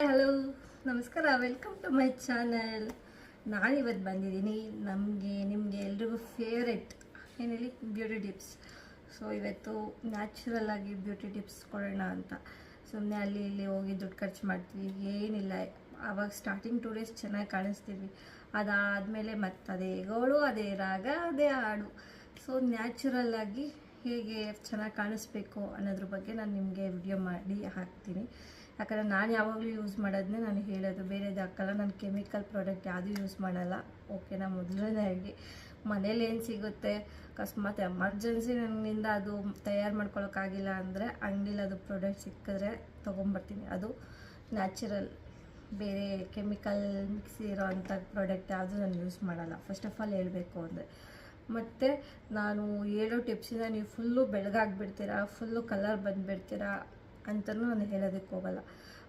Hello, ನಮಸ್ಕಾರ. Welcome to my channel. ನಾನಿವತ್ತು ಬಂದಿದ್ದೀನಿ ನಿಮಗೆ ಎಲ್ರಿಗೂ ಫೇವ್ರೆಟ್ ಏನು ಹೇಳಿ, ಬ್ಯೂಟಿ ಟಿಪ್ಸ್. ಸೊ ಇವತ್ತು ನ್ಯಾಚುರಲ್ ಆಗಿ ಬ್ಯೂಟಿ ಟಿಪ್ಸ್ ಕೊಡೋಣ ಅಂತ. ಸುಮ್ಮನೆ ಅಲ್ಲಿ ಇಲ್ಲಿ ಹೋಗಿ ದುಡ್ಡು ಖರ್ಚು ಮಾಡ್ತೀವಿ, ಏನಿಲ್ಲ. ಆವಾಗ ಸ್ಟಾರ್ಟಿಂಗ್ 2 ಡೇಸ್ ಚೆನ್ನಾಗಿ ಕಾಣಿಸ್ತೀವಿ, ಅದಾದಮೇಲೆ ಮತ್ತೆ ಅದೇ ಗೋಳು, ಅದೇ ರಾಗ, ಅದೇ ಹಾಡು. ಸೊ ನ್ಯಾಚುರಲ್ ಆಗಿ ಹೇಗೆ ಚೆನ್ನಾಗಿ ಕಾಣಿಸ್ಬೇಕು ಅನ್ನೋದ್ರ ಬಗ್ಗೆ ನಾನು ನಿಮಗೆ ವಿಡಿಯೋ ಮಾಡಿ ಹಾಕ್ತೀನಿ. ಯಾಕಂದರೆ ನಾನು ಯಾವಾಗಲೂ ಯೂಸ್ ಮಾಡೋದನ್ನೇ ನಾನು ಹೇಳೋದು, ಬೇರೆದು ಹಾಕಲ್ಲ. ನಾನು ಕೆಮಿಕಲ್ ಪ್ರಾಡಕ್ಟ್ ಯಾವುದೂ ಯೂಸ್ ಮಾಡಲ್ಲ, ಓಕೆನಾ. ಮೊದಲನೇದಾಗಿ ಮನೇಲಿ ಏನು ಸಿಗುತ್ತೆ, ಅಕಸ್ಮಾತ್ ಎಮರ್ಜೆನ್ಸಿ ನನ್ನಿಂದ ಅದು ತಯಾರು ಮಾಡ್ಕೊಳಕ್ಕಾಗಿಲ್ಲ ಅಂದರೆ ಅಂಗಡಿಲಿ ಅದು ಪ್ರಾಡಕ್ಟ್ ಸಿಕ್ಕಿದ್ರೆ ತೊಗೊಂಬರ್ತೀನಿ. ಅದು ನ್ಯಾಚುರಲ್, ಬೇರೆ ಕೆಮಿಕಲ್ ಮಿಕ್ಸ್ ಇರೋ ಅಂಥ ಪ್ರಾಡಕ್ಟ್ ಯಾವುದೂ ನಾನು ಯೂಸ್ ಮಾಡಲ್ಲ, ಫಸ್ಟ್ ಆಫ್ ಆಲ್ ಹೇಳಬೇಕು ಅಂದರೆ. ಮತ್ತು ನಾನು ಹೇಳೋ ಟಿಪ್ಸಿಂದ ನೀವು ಫುಲ್ಲು ಬೆಳಗಾಗಿಬಿಡ್ತೀರಾ, ಫುಲ್ಲು ಕಲರ್ ಬಂದುಬಿಡ್ತೀರಾ ಅಂತಲೂ ನಾನು ಹೇಳೋದಕ್ಕೆ ಹೋಗಲ್ಲ.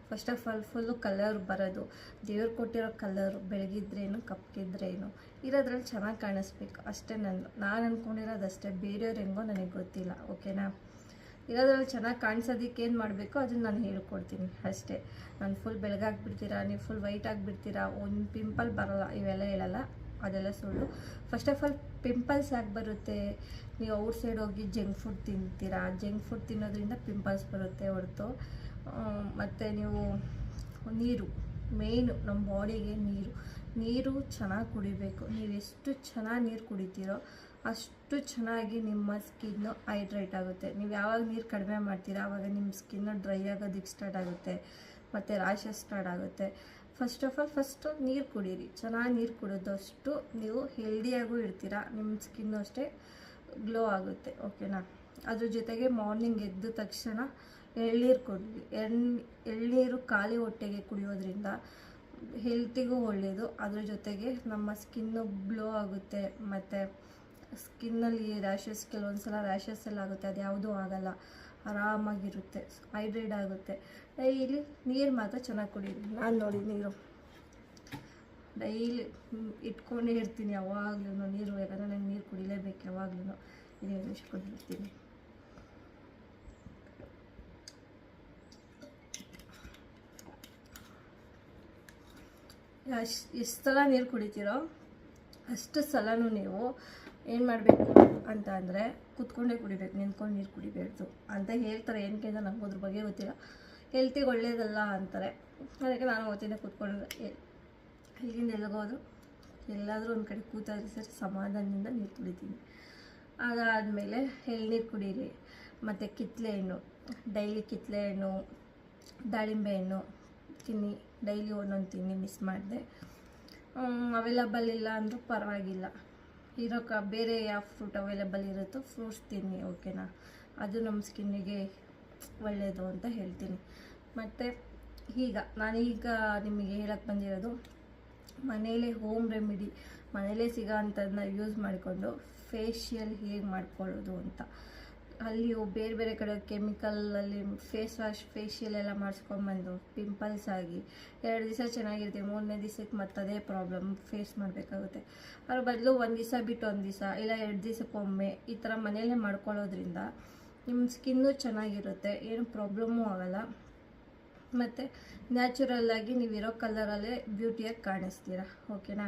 First of all full colour ಬರೋದು ದೇವ್ರು ಕೊಟ್ಟಿರೋ ಕಲರು, ಬೆಳಗಿದ್ರೇನು ಕಪ್ಪಗಿದ್ರೇನು ಇರೋದ್ರಲ್ಲಿ ಚೆನ್ನಾಗಿ ಕಾಣಿಸ್ಬೇಕು ಅಷ್ಟೇ. ನಾನು ಅಂದ್ಕೊಂಡಿರೋದು ಅಷ್ಟೇ, ಬೇರೆಯವ್ರು ಹೆಂಗೋ ನನಗೆ ಗೊತ್ತಿಲ್ಲ, ಓಕೆನಾ. ಇರೋದ್ರಲ್ಲಿ ಚೆನ್ನಾಗಿ ಕಾಣಿಸೋದಕ್ಕೆ ಏನು ಮಾಡಬೇಕು ಅದನ್ನು ನಾನು ಹೇಳ್ಕೊಡ್ತೀನಿ ಅಷ್ಟೇ. ನಾನು ಫುಲ್ ಬೆಳಗಾಗಿಬಿಡ್ತೀರಾ, ನೀವು ಫುಲ್ ವೈಟ್ ಆಗಿಬಿಡ್ತೀರಾ, ಒಂದು ಪಿಂಪಲ್ ಬರೋಲ್ಲ, ಇವೆಲ್ಲ ಹೇಳಲ್ಲ, ಅದೆಲ್ಲ ಸುಳ್ಳು. ಫಸ್ಟ್ ಆಫ್ ಆಲ್ ಪಿಂಪಲ್ಸ್ ಯಾಕೆ ಬರುತ್ತೆ, ನೀವು ಔಟ್ ಸೈಡ್ ಹೋಗಿ ಜಂಕ್ ಫುಡ್ ತಿಂತೀರಾ, ಜಂಕ್ ಫುಡ್ ತಿನ್ನೋದ್ರಿಂದ ಪಿಂಪಲ್ಸ್ ಬರುತ್ತೆ ಹೊರತು. ಮತ್ತು ನೀವು ನೀರು ಮೇಯ್ನು, ನಮ್ಮ ಬಾಡಿಗೆ ನೀರು ಚೆನ್ನಾಗಿ ಕುಡಿಬೇಕು. ನೀವು ಎಷ್ಟು ಚೆನ್ನಾಗಿ ನೀರು ಕುಡಿತೀರೋ ಅಷ್ಟು ಚೆನ್ನಾಗಿ ನಿಮ್ಮ ಸ್ಕಿನ್ನು ಹೈಡ್ರೇಟ್ ಆಗುತ್ತೆ. ನೀವು ಯಾವಾಗ ನೀರು ಕಡಿಮೆ ಮಾಡ್ತೀರಾ ಆವಾಗ ನಿಮ್ಮ ಸ್ಕಿನ್ನು ಡ್ರೈ ಆಗೋದಕ್ಕೆ ಸ್ಟಾರ್ಟ್ ಆಗುತ್ತೆ, ಮತ್ತು ರ್ಯಾಷಸ್ ಸ್ಟಾರ್ಟ್ ಆಗುತ್ತೆ. ಫಸ್ಟ್ ಆಫ್ ಆಲ್ ಫಸ್ಟು ನೀರು ಕುಡೀರಿ, ಚೆನ್ನಾಗಿ ನೀರು ಕುಡಿದಷ್ಟು ನೀವು ಹೆಲ್ದಿಯಾಗೂ ಇರ್ತೀರ, ನಿಮ್ಮ ಸ್ಕಿನ್ನು ಅಷ್ಟೇ ಗ್ಲೋ ಆಗುತ್ತೆ, ಓಕೆನಾ. ಅದ್ರ ಜೊತೆಗೆ ಮಾರ್ನಿಂಗ್ ಎದ್ದ ತಕ್ಷಣ ಎಳ್ನೀರು ಕುಡೀರಿ. ಎಳ್ನೀರು ಖಾಲಿ ಹೊಟ್ಟೆಗೆ ಕುಡಿಯೋದ್ರಿಂದ ಹೆಲ್ತಿಗೂ ಒಳ್ಳೆಯದು, ಅದ್ರ ಜೊತೆಗೆ ನಮ್ಮ ಸ್ಕಿನ್ನು ಗ್ಲೋ ಆಗುತ್ತೆ. ಮತ್ತು ಸ್ಕಿನ್ನಲ್ಲಿ ರ್ಯಾಷಸ್, ಕೆಲವೊಂದು ಸಲ ರ್ಯಾಷಸ್ ಎಲ್ಲ ಆಗುತ್ತೆ, ಅದು ಯಾವುದೂ ಆಗಲ್ಲ, ಆರಾಮಾಗಿರುತ್ತೆ, ಹೈಡ್ರೇಟ್ ಆಗುತ್ತೆ. ಡೈಲಿ ನೀರು ಮಾತ್ರ ಚೆನ್ನಾಗಿ ಕುಡೀರಿ. ನಾನು ನೋಡಿ ನೀರು ಡೈಲಿ ಇಟ್ಕೊಂಡೇ ಇರ್ತೀನಿ ಯಾವಾಗಲೂ ನೀರು, ಯಾಕಂದರೆ ನಾನು ನೀರು ಕುಡಿಲೇಬೇಕು ಯಾವಾಗಲೂ. ನೀರು ಇಟ್ಕೊಂಡಿರ್ತೀನಿ. ಎಷ್ಟು ಸಲ ನೀರು ಕುಡಿತೀರೋ ಅಷ್ಟು ಸಲನೂ ನೀವು ಏನು ಮಾಡಬೇಕು ಅಂತ ಅಂದರೆ ಕೂತ್ಕೊಂಡೇ ಕುಡಿಬೇಕು, ನಿಂತ್ಕೊಂಡು ನೀರು ಕುಡಿಬೇಡ್ದು ಅಂತ ಹೇಳ್ತಾರೆ. ಏನಕ್ಕೆ ಅಂತ ನನಗೆ ಅದ್ರ ಬಗ್ಗೆ ಗೊತ್ತಿಲ್ಲ, ಹೆಲ್ತಿಗೆ ಒಳ್ಳೇದಲ್ಲ ಅಂತಾರೆ. ಅದಕ್ಕೆ ನಾನು ಓದ್ತಿದ್ದೆ ಕೂತ್ಕೊಂಡ್ರೆ, ಇಲ್ಲಿಂದ ಎಲ್ಗೋದು ಎಲ್ಲಾದರೂ ಒಂದು ಕಡೆ ಕೂತಾದ್ರೆ ಸರಿ ಸಮಾಧಾನದಿಂದ ನೀರು ಕುಡಿತೀನಿ. ಅದಾದಮೇಲೆ ಎಳ್ನೀರು ಕುಡೀರಿ. ಮತ್ತು ಕಿತ್ತಳೆ ಹಣ್ಣು, ಡೈಲಿ ಕಿತ್ತಳೆ ಹಣ್ಣು, ದಾಳಿಂಬೆ ಹಣ್ಣು ತಿನ್ನಿ, ಡೈಲಿ ಒಂದೊಂದು ತಿನ್ನಿ, ಮಿಸ್ ಮಾಡಿದೆ. ಅವೈಲಬಲ್ ಇಲ್ಲ ಅಂದರೂ ಪರವಾಗಿಲ್ಲ, ಬೇರೆ ಯಾವ ಫ್ರೂಟ್ ಅವೈಲಬಲ್ ಇರುತ್ತೋ ಫ್ರೂಟ್ಸ್ ತಿನ್ನಿ, ಓಕೆನಾ. ಅದು ನಮ್ಮ ಸ್ಕಿನ್ನಿಗೆ ಒಳ್ಳೆಯದು ಅಂತ ಹೇಳ್ತೀನಿ. ಮತ್ತು ನಾನೀಗ ನಿಮಗೆ ಹೇಳಕ್ಕೆ ಬಂದಿರೋದು ಮನೇಲೇ ಹೋಮ್ ರೆಮಿಡಿ, ಮನೇಲೇ ಸಿಗೋ ಅಂಥದ್ದನ್ನ ಯೂಸ್ ಮಾಡಿಕೊಂಡು ಫೇಶಿಯಲ್ ಹೇಗೆ ಮಾಡ್ಕೊಳ್ಳೋದು ಅಂತ. ಅಲ್ಲಿ ಬೇರೆ ಬೇರೆ ಕಡೆ ಕೆಮಿಕಲಲ್ಲಿ ಫೇಸ್ ವಾಶ್, ಫೇಶಿಯಲ್ ಎಲ್ಲ ಮಾಡಿಸ್ಕೊಂಬಂದು ಪಿಂಪಲ್ಸ್ ಆಗಿ 2 ದಿವಸ ಚೆನ್ನಾಗಿರ್ತೀವಿ, 3ನೇ ದಿವಸಕ್ಕೆ ಮತ್ತೆ ಅದೇ ಪ್ರಾಬ್ಲಮ್ ಫೇಸ್ ಮಾಡಬೇಕಾಗುತ್ತೆ. ಅದ್ರ ಬದಲು 1 ದಿವಸ ಬಿಟ್ಟು 1 ದಿವಸ, ಇಲ್ಲ 2 ದಿವಸಕ್ಕೊಮ್ಮೆ ಈ ಥರ ಮನೆಯಲ್ಲೇ ಮಾಡ್ಕೊಳ್ಳೋದ್ರಿಂದ ನಿಮ್ಮ ಸ್ಕಿನ್ನು ಚೆನ್ನಾಗಿರುತ್ತೆ, ಏನು ಪ್ರಾಬ್ಲಮ್ಮೂ ಆಗೋಲ್ಲ. ಮತ್ತು ನ್ಯಾಚುರಲ್ಲಾಗಿ ನೀವಿರೋ ಕಲರಲ್ಲೇ ಬ್ಯೂಟಿಯಾಗಿ ಕಾಣಿಸ್ತೀರಾ, ಓಕೆನಾ.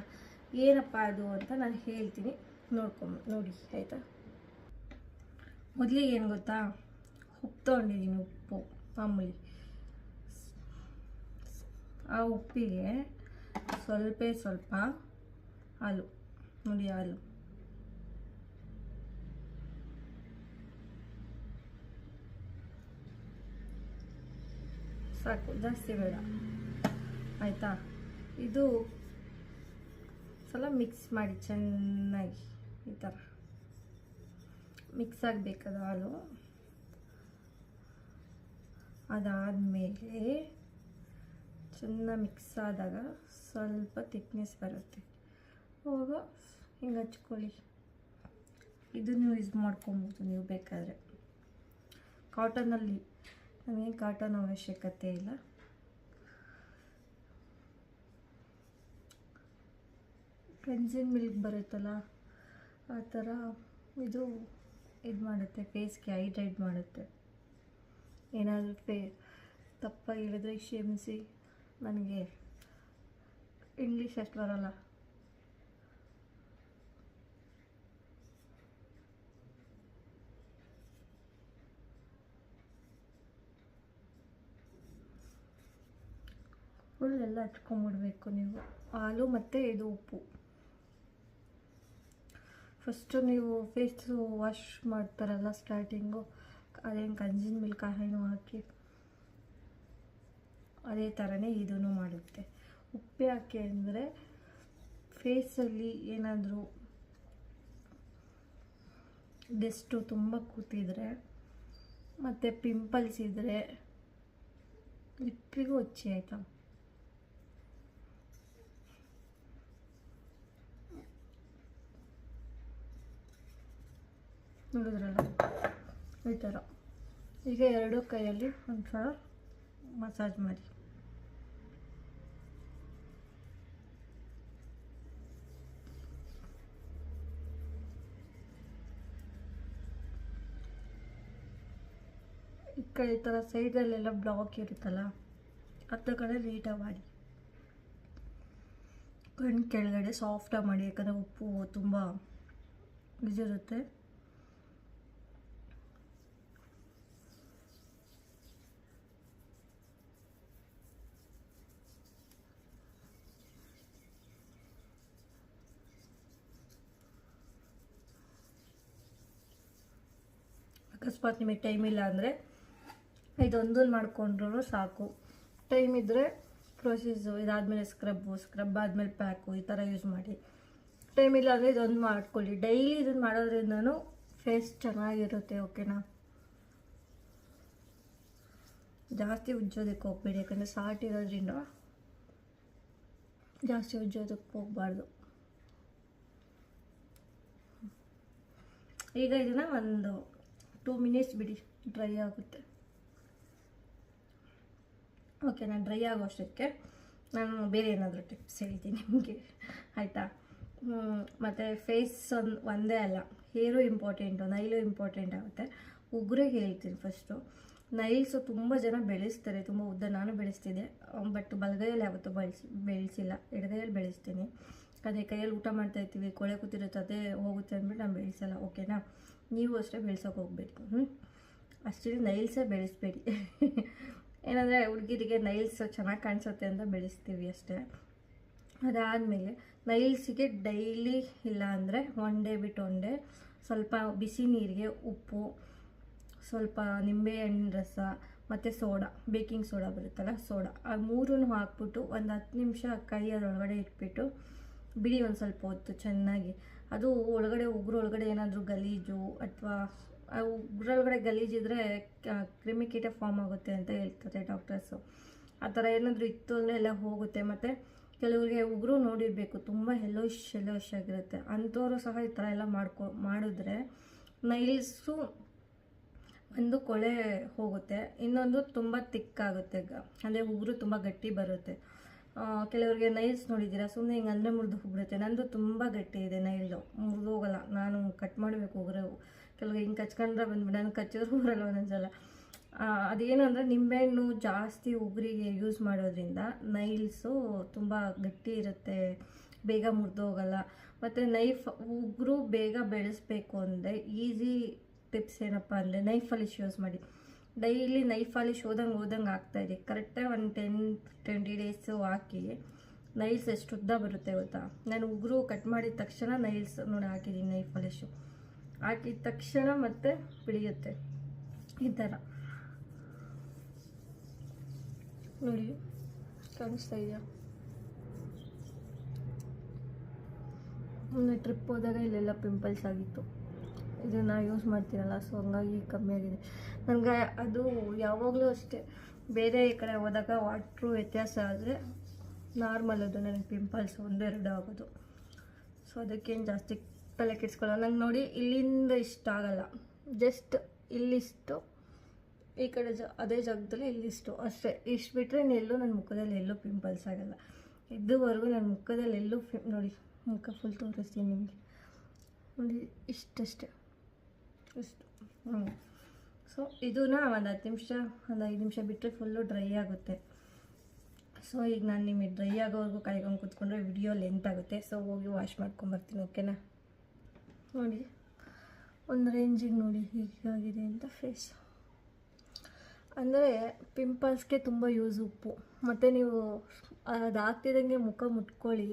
ಏನಪ್ಪ ಅದು ಅಂತ ನಾನು ಹೇಳ್ತೀನಿ, ನೋಡಿ ಆಯಿತಾ. ಮೊದಲಿಗೆ ಏನು ಗೊತ್ತಾ, ಉಪ್ಪು ತೊಗೊಂಡಿದ್ದೀನಿ, ಉಪ್ಪು ಮಾಮೂಲಿ. ಆ ಉಪ್ಪಿಗೆ ಸ್ವಲ್ಪ ಹಾಲು, ನೋಡಿ ಹಾಲು, ಸಾಕು, ಜಾಸ್ತಿ ಬೇಡ, ಆಯಿತಾ. ಇದು ಸ್ವಲ್ಪ ಮಿಕ್ಸ್ ಮಾಡಿ ಚೆನ್ನಾಗಿ, ಈ ಥರ ಮಿಕ್ಸ್ ಆಗಬೇಕದು ಹಾಲು. ಅದಾದಮೇಲೆ ಚೆನ್ನಾಗಿ ಮಿಕ್ಸ್ ಆದಾಗ ಸ್ವಲ್ಪ ಥಿಕ್ನೆಸ್ ಬರುತ್ತೆ, ಆವಾಗ ಹಿಂಗೆ ಹಚ್ಕೊಳ್ಳಿ. ಇದನ್ನು ಯೂಸ್ ಮಾಡ್ಕೊಬೋದು ನೀವು ಬೇಕಾದರೆ. ಕಾಟನಲ್ಲಿ ನಮಗೇನು ಕಾಟನ್ ಅವಶ್ಯಕತೆ ಇಲ್ಲ. ಕ್ಲೆನ್ಸಿಂಗ್ ಮಿಲ್ಕ್ ಬರುತ್ತಲ್ಲ ಆ ಥರ ಇದು ಮಾಡುತ್ತೆ, ಫೇಸ್ಗೆ ಹೈಡ್ರೇಟ್ ಮಾಡುತ್ತೆ. ಏನಾದರೂ ದಪ್ಪ ಇಳಿದ್ರೆ ಕ್ಷಮಿಸಿ, ನನಗೆ ಇಂಗ್ಲೀಷ್ ಅಷ್ಟು ಬರೋಲ್ಲ. ಫುಲ್ಲೆಲ್ಲ ಹಚ್ಕೊಂಬಿಡ್ಬೇಕು ನೀವು. ಹಾಲು ಮತ್ತು ಇದು ಉಪ್ಪು. ಫಸ್ಟು ನೀವು ಫೇಸು ವಾಶ್ ಮಾಡ್ತಾರಲ್ಲ ಸ್ಟಾರ್ಟಿಂಗು, ಅದೇನು ಕಂಜಿನ ಮಿಲ್ಕ್ ಏನೋ ಹಾಕಿ ಅದೇ ಥರನೇ ಇದೂ ಮಾಡುತ್ತೆ. ಉಪ್ಪು ಯಾಕೆ ಅಂದರೆ ಫೇಸಲ್ಲಿ ಏನಾದರೂ ಡೆಸ್ಟು ತುಂಬ ಕೂತಿದ್ರೆ ಮತ್ತು ಪಿಂಪಲ್ಸ್ ಇದ್ದರೆ ಲಿಪ್ಪಿಗೂ ಹಚ್ಚಿ ಆಯಿತಾ. ನೋಡಿದ್ರಲ್ಲ ಈ ಥರ. ಈಗ ಎರಡೂ ಕೈಯಲ್ಲಿ ಒಂದು ಸಲ ಮಸಾಜ್ ಮಾಡಿ. ಈ ಕಡೆ ಈ ಥರ ಸೈಡಲ್ಲೆಲ್ಲ ಬ್ಲಾಕ್ ಇರುತ್ತಲ್ಲ ಹತ್ತು ಕಡೆ ನೀಟಾಗಿ ಮಾಡಿ. ಕಣ್ಣು ಕೆಳಗಡೆ ಸಾಫ್ಟಾಗಿ ಮಾಡಿ, ಯಾಕಂದರೆ ಉಪ್ಪು ತುಂಬ ಇದಿರುತ್ತೆ. ಅಕಸ್ಮಾತ್ ನಿಮಗೆ ಟೈಮ್ ಇಲ್ಲ ಅಂದರೆ ಇದೊಂದನ್ನು ಮಾಡಿಕೊಂಡ್ರೂ ಸಾಕು. ಟೈಮ್ ಇದ್ದರೆ ಪ್ರೊಸೀಸು ಇದಾದಮೇಲೆ ಸ್ಕ್ರಬ್ ಆದಮೇಲೆ ಪ್ಯಾಕು ಈ ಥರ ಯೂಸ್ ಮಾಡಿ. ಟೈಮ್ ಇಲ್ಲ ಅಂದರೆ ಇದೊಂದು ಮಾಡ್ಕೊಳ್ಳಿ. ಡೈಲಿ ಇದನ್ನು ಮಾಡೋದ್ರಿಂದನೂ ಫೇಸ್ ಚೆನ್ನಾಗಿರುತ್ತೆ. ಓಕೆನಾ? ಜಾಸ್ತಿ ಉಜ್ಜೋದಕ್ಕೆ ಹೋಗ್ಬೇಡಿ, ಯಾಕಂದರೆ ಸಾಲ್ಟ್ ಇರೋದ್ರಿಂದ ಜಾಸ್ತಿ ಉಜ್ಜೋದಕ್ಕೆ ಹೋಗಬಾರ್ದು. ಈಗ ಇದನ್ನು ಒಂದು 2 ಮಿನಿಟ್ಸ್ ಬಿಡಿ, ಡ್ರೈ ಆಗುತ್ತೆ. ಓಕೆ, ನಾನು ಡ್ರೈ ಆಗೋ ಅಷ್ಟಕ್ಕೆ ನಾನು ಬೇರೆ ಏನಾದರೂ ಟಿಪ್ಸ್ ಹೇಳ್ತೀನಿ ನಿಮಗೆ, ಆಯಿತಾ? ಮತ್ತು ಫೇಸ್ ಒಂದೇ ಅಲ್ಲ, ಹೇರು ಇಂಪಾರ್ಟೆಂಟು, ನೈಲು ಇಂಪಾರ್ಟೆಂಟ್ ಆಗುತ್ತೆ. ಉಗುರಿಗೆ ಹೇಳ್ತೀನಿ ಫಸ್ಟು. ನೈಲ್ಸು ತುಂಬ ಜನ ಬೆಳೆಸ್ತಾರೆ, ತುಂಬ ಉದ್ದ. ನಾನು ಬೆಳೆಸ್ತಿದ್ದೆ, ಬಟ್ ಬಲಗೈಯಲ್ಲಿ ಯಾವತ್ತೂ ಬೆಳೆಸಿಲ್ಲ, ಎಡಗೈಯಲ್ಲಿ ಬೆಳೆಸ್ತೀನಿ. ಅದೇ ಕೈಯಲ್ಲಿ ಊಟ ಮಾಡ್ತಾಯಿರ್ತೀವಿ, ಕೊಳೆ ಕೂತಿರುತ್ತೆ, ಅದೇ ಹೋಗುತ್ತೆ ಅಂದ್ಬಿಟ್ಟು ನಾನು ಬೆಳೆಸಲ್ಲ. ಓಕೆನಾ? ನೀವು ಅಷ್ಟೇ ಬೆಳೆಸೋಕೆ ಹೋಗಬೇಕು. ಅಷ್ಟೇ ನೈಲ್ಸೇ ಬೆಳೆಸಬೇಡಿ. ಏನಂದರೆ ಹುಡುಗಿರಿಗೆ ನೈಲ್ಸ್ ಚೆನ್ನಾಗಿ ಕಾಣಿಸುತ್ತೆ ಅಂತ ಬೆಳೆಸ್ತೀವಿ ಅಷ್ಟೇ. ಅದಾದಮೇಲೆ ನೈಲ್ಸಿಗೆ ಡೈಲಿ ಇಲ್ಲ ಅಂದರೆ 1 ಡೇ ಬಿಟ್ಟು 1 ಡೇ ಸ್ವಲ್ಪ ಬಿಸಿ ನೀರಿಗೆ ಉಪ್ಪು, ಸ್ವಲ್ಪ ನಿಂಬೆಹಣ್ಣಿನ ರಸ ಮತ್ತು ಸೋಡಾ, ಬೇಕಿಂಗ್ ಸೋಡಾ ಬರುತ್ತಲ್ಲ, ಸೋಡಾ, ಆ ಮೂರನ್ನು ಹಾಕ್ಬಿಟ್ಟು ಒಂದು 10 ನಿಮಿಷ ಕೈ ಅದರೊಳಗಡೆ ಇಟ್ಬಿಟ್ಟು ಬಿಡಿ ಒಂದು ಸ್ವಲ್ಪ ಹೊತ್ತು ಚೆನ್ನಾಗಿ. ಅದು ಒಳಗಡೆ ಉಗುರು ಒಳಗಡೆ ಏನಾದರೂ ಗಲೀಜು ಅಥವಾ ಉಗುರೊಳಗಡೆ ಗಲೀಜಿದ್ರೆ ಕ್ರಿಮಿಕೀಟ ಫಾರ್ಮ್ ಆಗುತ್ತೆ ಅಂತ ಹೇಳ್ತಾರೆ ಡಾಕ್ಟರ್ಸು. ಆ ಥರ ಏನಾದರೂ ಇತ್ತು ಅಂದರೆ ಎಲ್ಲ ಹೋಗುತ್ತೆ. ಮತ್ತು ಕೆಲವರಿಗೆ ಉಗುರು ನೋಡಿರಬೇಕು, ತುಂಬ ಎಲ್ಲೋಶ್ ಆಗಿರುತ್ತೆ. ಅಂಥವರು ಸಹ ಈ ಥರ ಎಲ್ಲ ಮಾಡಿದ್ರೆ ನೈಲ್ಸು ಒಂದು ಕೊಳೆ ಹೋಗುತ್ತೆ, ಇನ್ನೊಂದು ತುಂಬ ತಿಕ್ಕಾಗುತ್ತೆ, ಅಂದರೆ ಉಗುರು ತುಂಬ ಗಟ್ಟಿ ಬರುತ್ತೆ. ಕೆಲವರಿಗೆ ನೈಲ್ಸ್ ನೋಡಿದ್ದೀರಾ, ಸುಮ್ಮನೆ ಹಿಂಗೆ ಅಂದರೆ ಮುರಿದು ಹೋಗ್ಬಿಡುತ್ತೆ. ನಂದು ತುಂಬ ಗಟ್ಟಿ ಇದೆ ನೈಲು, ಮುರಿದು ಹೋಗಲ್ಲ. ನಾನು ಕಟ್ ಮಾಡಬೇಕು ಉಗುರು. ಕೆಲವ್ರಿಗೆ ಹಿಂಗೆ ಕಚ್ಕೊಂಡ್ರೆ ಬಂದ್ಬಿಟ್ಟು ನಾನು ಕಚ್ಚಿದ್ರು ಬರಲ್ಲ ಒಂದೊಂದ್ಸಲ. ಅದೇನು ಅಂದರೆ ನಿಂಬೆಹಣ್ಣು ಜಾಸ್ತಿ ಉಗುರಿಗೆ ಯೂಸ್ ಮಾಡೋದ್ರಿಂದ ನೈಲ್ಸು ತುಂಬ ಗಟ್ಟಿ ಇರುತ್ತೆ, ಬೇಗ ಮುರಿದು ಹೋಗಲ್ಲ. ಮತ್ತು ಉಗುರು ಬೇಗ ಬೆಳೆಸಬೇಕು ಅಂದರೆ ಈಸಿ ಟಿಪ್ಸ್ ಏನಪ್ಪ ಅಂದರೆ ನೈಫ್ ಪಾಲಿಶ್ ಯೂಸ್ ಮಾಡಿ. ಡೈಲಿ ನೈಫ್ ಪಾಲಿಶ್ ಓದಂಗೆ ಹಾಕ್ತಾಯಿರಿ. ಕರೆಕ್ಟಾಗಿ ಒಂದು 10-20 ಡೇಸು ಹಾಕಿ. ನೈಲ್ಸ್ ಎಷ್ಟು ಉದ್ದ ಬರುತ್ತೆ ಗೊತ್ತಾ? ನಾನು ಉಗುರು ಕಟ್ ಮಾಡಿದ ತಕ್ಷಣ ನೈಲ್ಸ್ ನೋಡಿ ಹಾಕಿದ್ದೀನಿ, ನೈಫ್ ಪಾಲಿಶು ಹಾಕಿದ ತಕ್ಷಣ ಮತ್ತೆ ಬೆಳೆಯುತ್ತೆ ಈ ಥರ. ನೋಡಿ ಕಾಣಿಸ್ತಾ ಇದೆಯಾ? ಮೊನ್ನೆ ಟ್ರಿಪ್ ಹೋದಾಗ ಇಲ್ಲೆಲ್ಲ ಪಿಂಪಲ್ಸ್ ಆಗಿತ್ತು. ಇದನ್ನು ಯೂಸ್ ಮಾಡ್ತೀನಲ್ಲ, ಸೊ ಹಂಗಾಗಿ ಕಮ್ಮಿ ಆಗಿದೆ ನನಗೆ. ಅದು ಯಾವಾಗಲೂ ಅಷ್ಟೇ, ಬೇರೆ ಈ ಕಡೆ ಹೋದಾಗ ವಾಟ್ರು ವ್ಯತ್ಯಾಸ ಆದರೆ ನಾರ್ಮಲ್ ಅದು ನನಗೆ ಪಿಂಪಲ್ಸ್ 1-2 ಆಗೋದು. ಸೊ ಅದಕ್ಕೇನು ಜಾಸ್ತಿ ತಲೆ ಕೆಡಿಸ್ಕೊಳ್ಳೋ. ನಂಗೆ ನೋಡಿ ಇಲ್ಲಿಂದ ಇಷ್ಟ ಆಗಲ್ಲ, ಜಸ್ಟ್ ಇಲ್ಲಿಷ್ಟು, ಈ ಕಡೆ ಅದೇ ಜಾಗದಲ್ಲಿ ಇಲ್ಲಿಷ್ಟು ಅಷ್ಟೇ. ಇಷ್ಟು ಬಿಟ್ಟರೆ ಎಲ್ಲೂ ನನ್ನ ಮುಖದಲ್ಲಿ ಎಲ್ಲೂ ಪಿಂಪಲ್ಸ್ ಆಗಲ್ಲ. ಇದುವರೆಗೂ ನನ್ನ ಮುಖದಲ್ಲಿ ಎಲ್ಲೂ ನೋಡಿ, ಮುಖ ಫುಲ್ ತೋರಿಸ್ತೀನಿ ನಿಮಗೆ. ನೋಡಿ ಇಷ್ಟಷ್ಟೇ, ಇಷ್ಟು. ಸೊ ಇದನ್ನ ಒಂದು 10 ನಿಮಿಷ, ಒಂದು 5 ನಿಮಿಷ ಬಿಟ್ಟರೆ ಫುಲ್ಲು ಡ್ರೈ ಆಗುತ್ತೆ. ಸೊ ಈಗ ನಾನು ನಿಮಗೆ ಡ್ರೈ ಆಗೋವರೆಗೂ ಕಾಯ್ಕೊಂಡು ಕೂತ್ಕೊಂಡ್ರೆ ವಿಡಿಯೋ ಲೆಂತ್ ಆಗುತ್ತೆ. ಸೊ ಹೋಗಿ ವಾಶ್ ಮಾಡ್ಕೊಂಬರ್ತೀನಿ. ಓಕೆನಾ? ನೋಡಿ ಒಂದು ರೇಂಜಿಗೆ ನೋಡಿ ಹೀಗಾಗಿದೆ ಅಂತ ಫೇಸ್. ಅಂದರೆ ಪಿಂಪಲ್ಸ್ಗೆ ತುಂಬ ಯೂಸ್ ಉಪ್ಪು. ಮತ್ತು ನೀವು ಅದು ಆಗ್ತಿದ್ದಂಗೆ ಮುಖ ಮುಟ್ಕೊಳ್ಳಿ,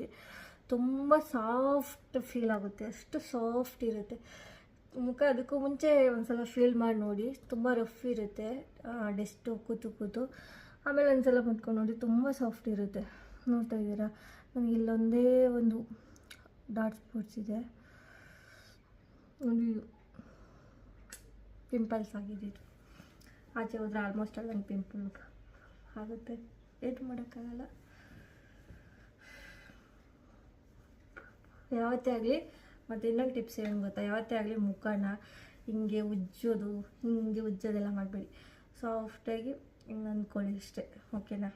ತುಂಬ ಸಾಫ್ಟ್ ಫೀಲ್ ಆಗುತ್ತೆ. ಅಷ್ಟು ಸಾಫ್ಟ್ ಇರುತ್ತೆ ಮುಖ. ಅದಕ್ಕೂ ಮುಂಚೆ ಒಂದು ಸಲ ಫೀಲ್ ಮಾಡಿ ನೋಡಿ, ತುಂಬ ರಫ್ ಇರುತ್ತೆ ಡೆಸ್ಟು ಕೂತು. ಆಮೇಲೆ ಒಂದು ಸಲ ಮುಟ್ಕೊಂಡು ನೋಡಿ, ತುಂಬ ಸಾಫ್ಟ್ ಇರುತ್ತೆ. ನೋಡ್ತಾ ಇದ್ದೀರಾ, ನನಗೆ ಇಲ್ಲೊಂದೇ ಒಂದು ಡಾಟ್ ಸ್ಪಾಟ್ಸ್ ಇದೆ ನೋಡಿ, ಪಿಂಪಲ್ಸ್ ಆಗಿದ್ದು. ಆಚೆ ಹೋದರೆ ಆಲ್ಮೋಸ್ಟ್ ಅಲ್ಲಿ ನಂಗೆ ಪಿಂಪಲ್ ಆಗುತ್ತೆ, ಏನು ಮಾಡೋಕ್ಕಾಗಲ್ಲ. ಯಾವತ್ತೇ ಆಗಲಿ, ಮತ್ತು ಇನ್ನೊಂದು ಟಿಪ್ಸ್ ಏನು ಗೊತ್ತಾ, ಯಾವತ್ತೇ ಆಗಲಿ ಮುಖನ ಹಿಂಗೆ ಉಜ್ಜೋದೆಲ್ಲ ಮಾಡಬೇಡಿ. ಸಾಫ್ಟಾಗಿ ಹಿಂಗೆ ಅಂದ್ಕೊಳ್ಳಿ ಅಷ್ಟೇ. ಓಕೆನಾ?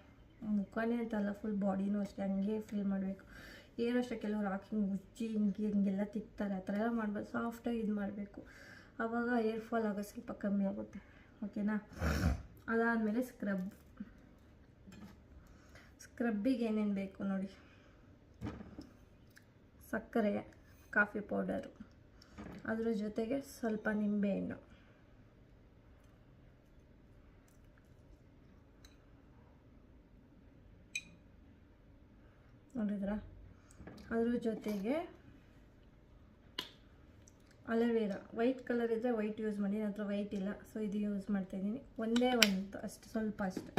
ಮುಖನೇ ಅಂತಲ್ಲ, ಫುಲ್ ಬಾಡಿನೂ ಅಷ್ಟೇ ಹಂಗೆ ಫೀಲ್ ಮಾಡಬೇಕು. ಏನೂ ಅಷ್ಟೇ, ಕೆಲವರು ಹಾಕಿ ಉಜ್ಜಿ ಹಿಂಗೆಲ್ಲ ತಿಕ್ತಾರೆ, ಆ ಥರ ಎಲ್ಲ ಮಾಡ್ಬೋದು. ಸಾಫ್ಟಾಗಿ ಇದು ಮಾಡಬೇಕು, ಆವಾಗ ಏರ್ ಫಾಲ್ ಆಗೋದು ಸ್ವಲ್ಪ ಕಮ್ಮಿ ಆಗುತ್ತೆ. ಓಕೆನಾ? ಅದಾದಮೇಲೆ ಸ್ಕ್ರಬ್ಬಿಗೆ ಏನೇನು ಬೇಕು ನೋಡಿ. ಸಕ್ಕರೆ, ಕಾಫಿ ಪೌಡರು, ಅದ್ರ ಜೊತೆಗೆ ಸ್ವಲ್ಪ ನಿಂಬೆಹಣ್ಣು, ನೋಡಿದ್ರಾ? ಅದ್ರ ಜೊತೆಗೆ ಅಲೋವೆರಾ. ವೈಟ್ ಕಲರ್ ಇದ್ದರೆ ವೈಟ್ ಯೂಸ್ ಮಾಡಿ, ನನ್ನ ಹತ್ರ ವೈಟ್ ಇಲ್ಲ, ಸೊ ಇದು ಯೂಸ್ ಮಾಡ್ತಾಯಿದ್ದೀನಿ. ಒಂದೇ ಒಂದು ಅಷ್ಟು, ಸ್ವಲ್ಪ ಅಷ್ಟು.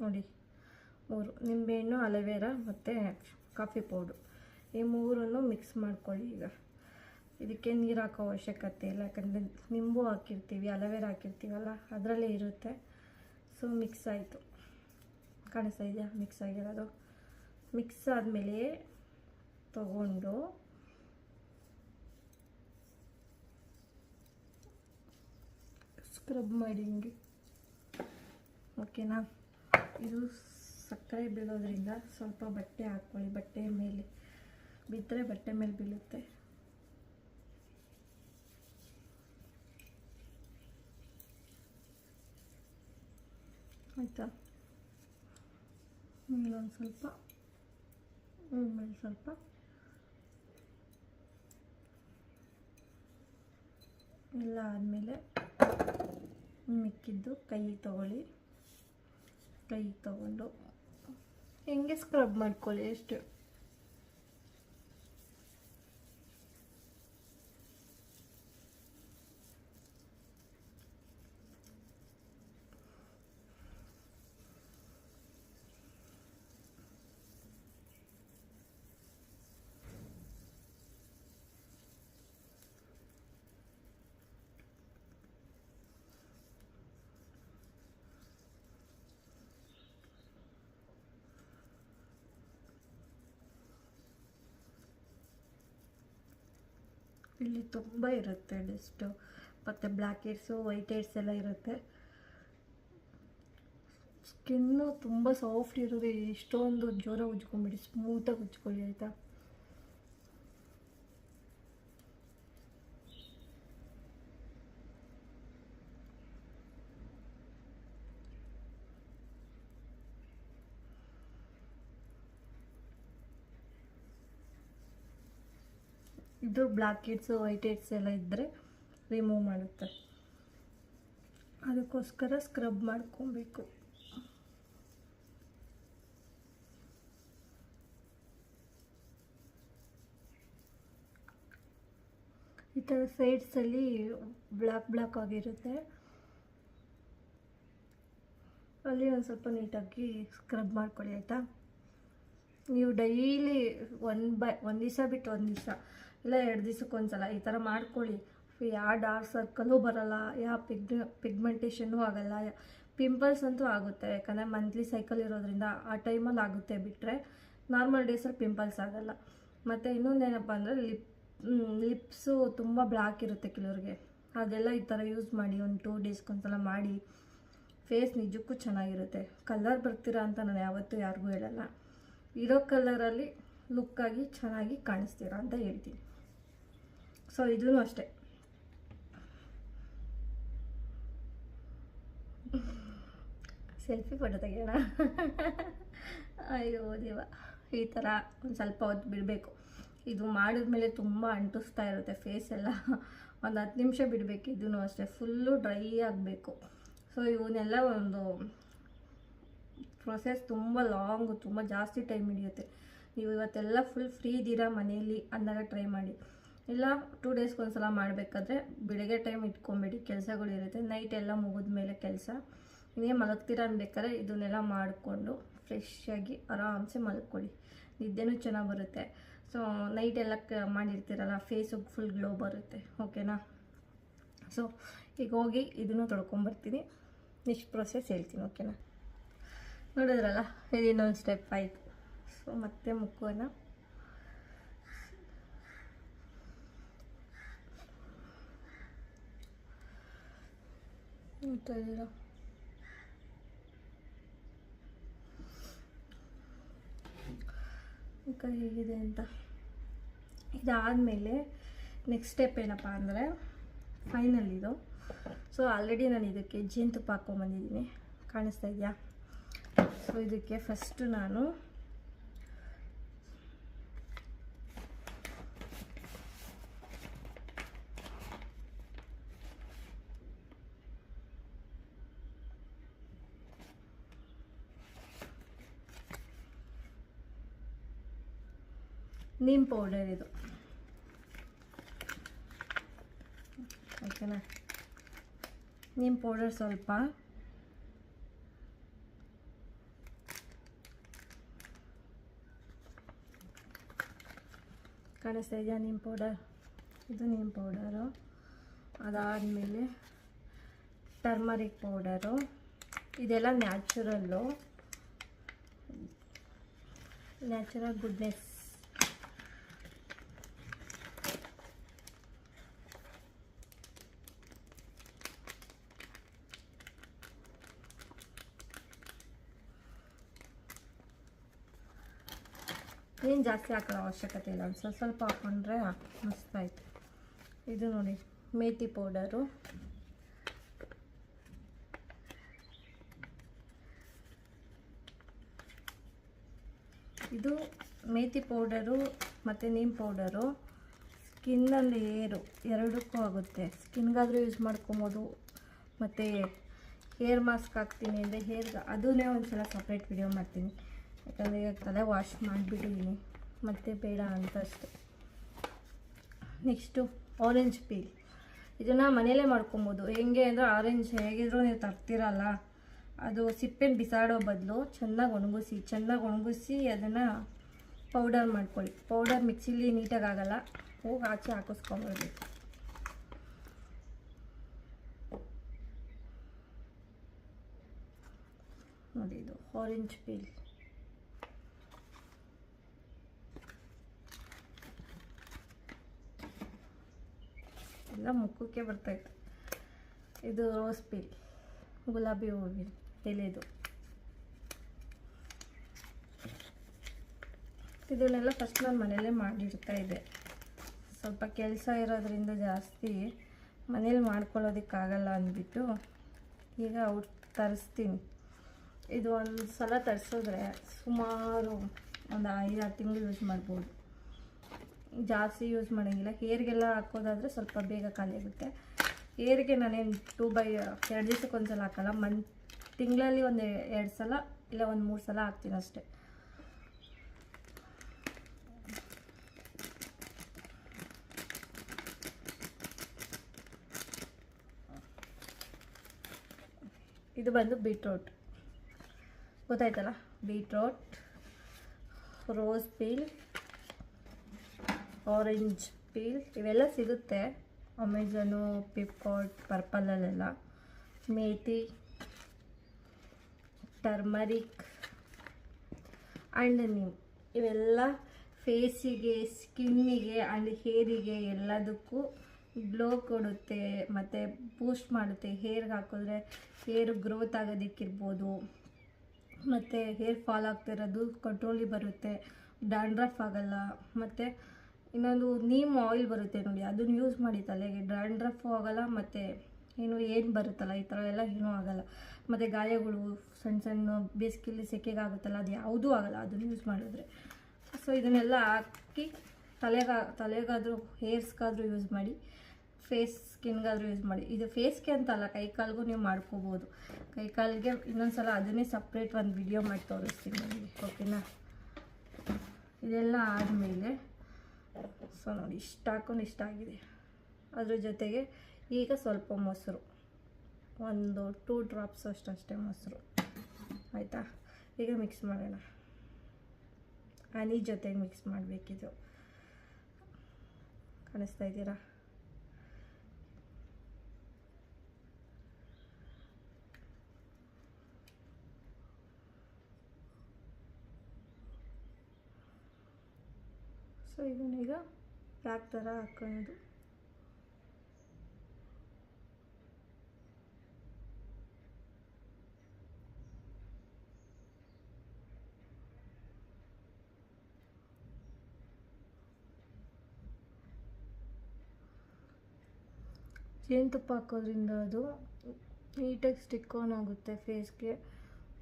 ನೋಡಿ, 3 ನಿಂಬೆಹಣ್ಣು, ಅಲೋವೆರಾ ಮತ್ತು ಕಾಫಿ ಪೌಡ್ರು, ಈ 3 ಮಿಕ್ಸ್ ಮಾಡ್ಕೊಳ್ಳಿ. ಈಗ ಇದಕ್ಕೆ ನೀರು ಹಾಕೋ ಅವಶ್ಯಕತೆ ಇಲ್ಲ, ಯಾಕಂದರೆ ನಿಂಬು ಹಾಕಿರ್ತೀವಿ, ಅಲೋವೆರಾ ಹಾಕಿರ್ತೀವಲ್ಲ, ಅದರಲ್ಲೇ ಇರುತ್ತೆ. ಸೊ ಮಿಕ್ಸ್ ಆಯಿತು, ಕಾಣಿಸ್ತಾ ಇದೆಯಾ? ಮಿಕ್ಸ್ ಆಗಿರೋದು. ಮಿಕ್ಸ್ ಆದಮೇಲೆ ತಗೊಂಡು ಸ್ಕ್ರಬ್ ಮಾಡಿ ಹಿಂಗೆ. ಓಕೆನಾ? ಇದು ಸಕ್ಕರೆ ಬೀಳೋದ್ರಿಂದ ಸ್ವಲ್ಪ ಬಟ್ಟೆ ಹಾಕ್ಕೊಳ್ಳಿ. ಬಟ್ಟೆ ಮೇಲೆ ಬಿದ್ದರೆ ಬಟ್ಟೆ ಮೇಲೆ ಬೀಳುತ್ತೆ. ಆಯಿತಾ? ಮೇಲೊಂದು ಸ್ವಲ್ಪ, ಮೇಲೆ ಸ್ವಲ್ಪ. ಎಲ್ಲ ಆದಮೇಲೆ ಮಿಕ್ಕಿದ್ದು ಕೈಗೆ ತಗೊಳ್ಳಿ. ಕೈಗೆ ತಗೊಂಡು ಹಿಂಗೆ ಸ್ಕ್ರಬ್ ಮಾಡ್ಕೊಳ್ಳಿ ಅಷ್ಟು. ಇಲ್ಲಿ ತುಂಬ ಇರುತ್ತೆ ಡಸ್ಟು, ಮತ್ತು ಬ್ಲ್ಯಾಕ್ ಹೆಡ್ಸು, ವೈಟ್ ಹೆಡ್ಸ್ ಎಲ್ಲ ಇರುತ್ತೆ. ಸ್ಕಿನ್ನು ತುಂಬ ಸಾಫ್ಟ್ ಇರೋದು, ಇಷ್ಟೊಂದು ಜೋರ ಉಜ್ಕೊಂಬಿಡಿ, ಸ್ಮೂತಾಗಿ ಉಜ್ಕೊಳ್ಳಿ. ಆಯಿತಾ? ಇದು ಬ್ಲ್ಯಾಕ್ ಹೆಡ್ಸು, ವೈಟ್ ಹೆಡ್ಸ್ ಎಲ್ಲ ಇದ್ದರೆ ರಿಮೂವ್ ಮಾಡುತ್ತೆ. ಅದಕ್ಕೋಸ್ಕರ ಸ್ಕ್ರಬ್ ಮಾಡ್ಕೊಬೇಕು. ಈ ಥರ ಸೈಡ್ಸಲ್ಲಿ ಬ್ಲ್ಯಾಕ್ ಆಗಿರುತ್ತೆ, ಅಲ್ಲಿ ಒಂದು ಸ್ವಲ್ಪ ನೀಟಾಗಿ ಸ್ಕ್ರಬ್ ಮಾಡ್ಕೊಳ್ಳಿ. ಆಯಿತಾ? ನೀವು ಡೈಲಿ ಒಂದು ದಿವಸ ಬಿಟ್ಟು ಒಂದು ದಿವಸ, ಇಲ್ಲ 2 ದಿವಸಕ್ಕೊಂದ್ಸಲ ಈ ಥರ ಮಾಡ್ಕೊಳ್ಳಿ. ಯಾವ ಡಾರ್ಕ್ ಸರ್ಕಲ್ಲೂ ಬರೋಲ್ಲ, ಯಾವ ಪಿಗ್ಮೆಂಟೇಷನ್ನೂ ಆಗೋಲ್ಲ. ಪಿಂಪಲ್ಸ್ ಅಂತೂ ಆಗುತ್ತೆ, ಯಾಕಂದರೆ ಮಂತ್ಲಿ ಸೈಕಲ್ ಇರೋದ್ರಿಂದ ಆ ಟೈಮಲ್ಲಿ ಆಗುತ್ತೆ. ಬಿಟ್ಟರೆ ನಾರ್ಮಲ್ ಡೇಸಲ್ಲಿ ಪಿಂಪಲ್ಸ್ ಆಗೋಲ್ಲ. ಮತ್ತು ಇನ್ನೊಂದೇನಪ್ಪ ಅಂದರೆ ಲಿಪ್ಸು ತುಂಬ ಬ್ಲ್ಯಾಕ್ ಇರುತ್ತೆ ಕೆಲವ್ರಿಗೆ, ಅದೆಲ್ಲ ಈ ಥರ ಯೂಸ್ ಮಾಡಿ. ಒಂದು 2 ಡೇಸ್ಗೊಂದ್ಸಲ ಮಾಡಿ. ಫೇಸ್ ನಿಜಕ್ಕೂ ಚೆನ್ನಾಗಿರುತ್ತೆ. ಕಲರ್ ಬರ್ತೀರಾ ಅಂತ ನಾನು ಯಾವತ್ತೂ ಯಾರಿಗೂ ಹೇಳಲ್ಲ. ಇರೋ ಕಲರಲ್ಲಿ ಲುಕ್ಕಾಗಿ ಚೆನ್ನಾಗಿ ಕಾಣಿಸ್ತೀರಾ ಅಂತ ಹೇಳ್ತೀನಿ. ಸೊ ಇದೂ ಅಷ್ಟೇ. ಸೆಲ್ಫಿ ಫೋಟೋ ತೆಗೆಯೋಣ. ಅಯ್ಯೋ ದೇವ, ಈ ಥರ ಒಂದು ಸ್ವಲ್ಪ ಹೊತ್ತು ಬಿಡಬೇಕು. ಇದು ಮಾಡಿದ್ಮೇಲೆ ತುಂಬ ಅಂಟಿಸ್ತಾ ಇರುತ್ತೆ ಫೇಸೆಲ್ಲ. ಒಂದು 10 ನಿಮಿಷ ಬಿಡಬೇಕು. ಇದೂ ಅಷ್ಟೇ, ಫುಲ್ಲು ಡ್ರೈ ಆಗಬೇಕು. ಸೊ ಇವನ್ನೆಲ್ಲ ಒಂದು ಪ್ರೊಸೆಸ್ ತುಂಬ ಲಾಂಗು, ತುಂಬ ಜಾಸ್ತಿ ಟೈಮ್ ಹಿಡಿಯುತ್ತೆ. ನೀವು ಇವತ್ತೆಲ್ಲ ಫುಲ್ ಫ್ರೀ ಇದ್ದೀರಾ ಮನೆಯಲ್ಲಿ ಅಂದಾಗ ಟ್ರೈ ಮಾಡಿ. ಇಲ್ಲ 2 ಡೇಸ್ಗೆ ಒಂದ್ಸಲ ಮಾಡಬೇಕಾದ್ರೆ ಬೆಳಗ್ಗೆ ಟೈಮ್ ಇಟ್ಕೊಂಬೇಡಿ, ಕೆಲಸಗಳಿರುತ್ತೆ. ನೈಟ್ ಎಲ್ಲ ಮುಗಿದ ಮೇಲೆ ಕೆಲಸ ಇನ್ನೇ ಮಲಗ್ತೀರ ಅನ್ಬೇಕಾದ್ರೆ ಇದನ್ನೆಲ್ಲ ಮಾಡಿಕೊಂಡು ಫ್ರೆಶ್ಶಾಗಿ ಆರಾಮ್ಸೆ ಮಲ್ಕೊಳ್ಳಿ. ನಿದ್ದೆನೂ ಚೆನ್ನಾಗಿ ಬರುತ್ತೆ. ಸೊ ನೈಟ್ ಎಲ್ಲ ಮಾಡಿರ್ತೀರಲ್ಲ, ಫೇಸಿಗೆ ಫುಲ್ ಗ್ಲೋ ಬರುತ್ತೆ. ಓಕೆನಾ? ಸೊ ಈಗ ಹೋಗಿ ಇದನ್ನು ತೊಳ್ಕೊಂಬರ್ತೀನಿ. ನೆಕ್ಸ್ಟ್ ಪ್ರೊಸೆಸ್ ಹೇಳ್ತೀನಿ. ಓಕೆನಾ? ನೋಡಿದ್ರಲ್ಲ, ಇದು ಇನ್ನೊಂದು ಸ್ಟೆಪ್ ಆಯಿತು. ಸೊ ಮತ್ತೆ ಮುಖವನ್ನು ನೋಡ್ತಾಯಿದ್ದೀರಾ, ಮುಖ ಹೇಗಿದೆ ಅಂತ. ಇದಾದಮೇಲೆ ನೆಕ್ಸ್ಟ್ ಸ್ಟೆಪ್ ಏನಪ್ಪ ಅಂದರೆ ಫೈನಲ್ ಇದು. ಸೊ ಆಲ್ರೆಡಿ ನಾನು ಇದಕ್ಕೆ ಜೇನುತುಪ್ಪ ಹಾಕ್ಕೊಂಬಂದಿದ್ದೀನಿ, ಕಾಣಿಸ್ತಾ ಇದೆಯಾ? ಸೊ ಇದಕ್ಕೆ ಫಸ್ಟು ನಾನು ನೀಮ್ ಪೌಡರ್ ಇದು, ಓಕೆನಾ? ನೀಮ್ ಪೌಡರ್ ಸ್ವಲ್ಪ ಕಾಣಿಸ್ತಾ ಇದೆಯಾ? ನೀಮ್ ಪೌಡರ್, ಇದು ನೀಮ್ ಪೌಡರು. ಅದಾದಮೇಲೆ ಟರ್ಮರಿಕ್ ಪೌಡರು. ಇದೆಲ್ಲ ನ್ಯಾಚುರಲ್ ಗುಡ್ನೆಸ್. ಏನು ಜಾಸ್ತಿ ಹಾಕೋ ಅವಶ್ಯಕತೆ ಇಲ್ಲ, ಒಂದು ಸ್ವಲ್ಪ ಹಾಕ್ಕೊಂಡ್ರೆ ಮಸ್ತಾಯಿತು. ಇದು ನೋಡಿ ಮೇಥಿ ಪೌಡರು. ಇದು ಮೇಥಿ ಪೌಡರು ಮತ್ತು ನೀಮ್ ಪೌಡರು ಸ್ಕಿನ್ನಲ್ಲಿ ಹೇರು ಎರಡಕ್ಕೂ ಆಗುತ್ತೆ. ಸ್ಕಿನ್ಗಾದರೂ ಯೂಸ್ ಮಾಡ್ಕೊಬೋದು, ಮತ್ತು ಹೇರ್ ಮಾಸ್ಕ್ ಹಾಕ್ತೀನಿ ಅಂದರೆ ಹೇರ್ಗೆ ಅದನ್ನೇ ಒಂದು ಸಲ ಸಪ್ರೇಟ್ ವಿಡಿಯೋ ಮಾಡ್ತೀನಿ. ಯಾಕಂದರೆ ಈಗ ತಲೆ ವಾಶ್ ಮಾಡಿಬಿಟ್ಟಿದ್ದೀನಿ, ಮತ್ತು ಬೇಡ ಅಂತ ಅಷ್ಟೆ. Next orange peel. ಇದನ್ನು ಮನೆಯಲ್ಲೇ ಮಾಡ್ಕೊಬೋದು. ಹೆಂಗೆ ಅಂದರೆ ಆರೆಂಜ್ ಹೇಗಿದ್ರೂ ನೀವು ತರ್ತಿರಲ್ಲ, ಅದು ಸಿಪ್ಪೆನ ಬಿಸಾಡೋ ಬದಲು ಚೆನ್ನಾಗಿ ಒಣಗಿಸಿ ಅದನ್ನು ಪೌಡರ್ ಮಾಡ್ಕೊಳ್ಳಿ. ಪೌಡರ್ ಮಿಕ್ಸಿಲಿ ನೀಟಾಗಿ ಆಗಲ್ಲ, ಹೋಗಿ ಆಚೆ ಹಾಕಿಸ್ಕೊಂಬರ್ಬೇಕು. ನೋಡಿ ಇದು ಆರೆಂಜ್ ಪೀಲ್. ಎಲ್ಲ ಮುಖಕ್ಕೆ ಬರ್ತಾಯಿತ್ತು. ಇದು ರೋಸ್ ಪೀಲ್, ಗುಲಾಬಿ ಹೂವಿನ ಎಲೆದು. ಇದನ್ನೆಲ್ಲ ಫಸ್ಟ್ ನಾನು ಮನೆಯಲ್ಲೇ ಮಾಡಿರ್ತಾಯಿದ್ದೆ. ಸ್ವಲ್ಪ ಕೆಲಸ ಇರೋದ್ರಿಂದ ಜಾಸ್ತಿ ಮನೇಲಿ ಮಾಡ್ಕೊಳ್ಳೋದಕ್ಕಾಗಲ್ಲ ಅಂದ್ಬಿಟ್ಟು ಈಗ ಅವ್ರು ತರಿಸ್ತೀನಿ. ಇದು ಒಂದು ಸಲ ತರಿಸಿದ್ರೆ ಸುಮಾರು ಒಂದು 5-6 ತಿಂಗಳು ಯೂಸ್ ಮಾಡ್ಬೋದು. ಜಾಸ್ತಿ ಯೂಸ್ ಮಾಡೋಂಗಿಲ್ಲ. ಹೇರ್ಗೆಲ್ಲ ಹಾಕೋದಾದರೆ ಸ್ವಲ್ಪ ಬೇಗ ಖಾಲಿ ಆಗುತ್ತೆ. ಹೇರ್ಗೆ ನಾನೇನು 2 ದಿವಸಕ್ಕೆ ಒಂದು ಸಲ ಹಾಕಲ್ಲ, ತಿಂಗಳಲ್ಲಿ ಒಂದು 2 ಸಲ ಇಲ್ಲ ಒಂದು 3 ಸಲ ಹಾಕ್ತೀನಿ ಅಷ್ಟೆ. ಇದು ಬಂದು ಬೀಟ್ರೋಟ್, ಗೊತ್ತಾಯ್ತಲ್ಲ? Beetroot, rose peel, orange peel ಇವೆಲ್ಲ ಸಿಗುತ್ತೆ ಅಮೆಝಾನು, ಫ್ಲಿಪ್ಕಾರ್ಟ್, ಪರ್ಪಲಲ್ಲೆಲ್ಲ. ಮೇಥಿ, ಟರ್ಮರಿಕ್ ಆ್ಯಂಡ್ ನೀಮ್ ಇವೆಲ್ಲ ಫೇಸಿಗೆ, ಸ್ಕಿನ್ನಿಗೆ ಆ್ಯಂಡ್ ಹೇರಿಗೆ ಎಲ್ಲದಕ್ಕೂ ಗ್ಲೋ ಕೊಡುತ್ತೆ ಮತ್ತು ಬೂಸ್ಟ್ ಮಾಡುತ್ತೆ. ಹೇರ್ಗೆ ಹಾಕಿದ್ರೆ ಹೇರ್ ಗ್ರೋತ್ ಆಗೋದಕ್ಕಿರ್ಬೋದು, ಮತ್ತು ಹೇರ್ ಫಾಲ್ ಆಗ್ತಿರೋದು ಕಂಟ್ರೋಲಿಗೆ ಬರುತ್ತೆ, ಡ್ಯಾಂಡ್ರಫ್ ಆಗಲ್ಲ. ಮತ್ತು ಇನ್ನೊಂದು ನೀಮ್ ಆಯಿಲ್ ಬರುತ್ತೆ ನೋಡಿ, ಅದನ್ನು ಯೂಸ್ ಮಾಡಿ ತಲೆಗೆ, ಡ್ಯಾಂಡ್ರಫು ಆಗಲ್ಲ ಮತ್ತು ಏನು ಬರುತ್ತಲ್ಲ ಈ ಥರ ಎಲ್ಲ ಏನೂ ಆಗಲ್ಲ. ಮತ್ತು ಗಾಯಗಳು ಸಣ್ಣ ಸಣ್ಣ ಬೇಸಿಗೆಯಲ್ಲಿ ಸೆಕೆಗಾಗುತ್ತಲ್ಲ ಅದು ಯಾವುದೂ ಆಗಲ್ಲ ಅದನ್ನು ಯೂಸ್ ಮಾಡಿದ್ರೆ. ಸೊ ಇದನ್ನೆಲ್ಲ ಹಾಕಿ ತಲೆಗಾದರೂ ಹೇರ್ಸ್ಗಾದರೂ ಯೂಸ್ ಮಾಡಿ, ಫೇಸ್ ಸ್ಕಿನ್ಗಾದರೂ ಯೂಸ್ ಮಾಡಿ. ಇದು ಫೇಸ್ಗೆ ಅಂತ ಅಲ್ಲ, ಕೈ ಕಾಲಿಗೂ ನೀವು ಮಾಡ್ಕೋಬೋದು. ಕೈ ಕಾಲಿಗೆ ಇನ್ನೊಂದು ಸಲ ಅದನ್ನೇ ಸಪ್ರೇಟ್ ಒಂದು ವಿಡಿಯೋ ಮಾಡಿ ತೋರಿಸ್ತೀನಿ ನಿಮಗೆ, ಓಕೆನಾ. ಇದೆಲ್ಲ ಆದಮೇಲೆ ಸೊ ನೋಡಿ ಇಷ್ಟ ಹಾಕೊಂಡು ಇಷ್ಟ ಆಗಿದೆ. ಅದ್ರ ಜೊತೆಗೆ ಈಗ ಸ್ವಲ್ಪ ಮೊಸರು, ಒಂದು 2 ಡ್ರಾಪ್ಸ್ ಅಷ್ಟೇ ಮೊಸರು, ಆಯಿತಾ. ಈಗ ಮಿಕ್ಸ್ ಮಾಡೋಣ. ಹನಿ ಜೊತೆಗೆ ಮಿಕ್ಸ್ ಮಾಡಬೇಕಿದು, ಕಾಣಿಸ್ತಾ ಇದ್ದೀರಾ. ಸೊ ಇದನ್ನೀಗ ಪ್ಯಾಕ್ ಥರ ಹಾಕೊಳ್ಳೋದು. ಜೇನುತುಪ್ಪ ಹಾಕೋದ್ರಿಂದ ಅದು ನೀಟಾಗಿ ಸ್ಟಿಕ್ ಆನ್ ಆಗುತ್ತೆ ಫೇಸ್ಗೆ.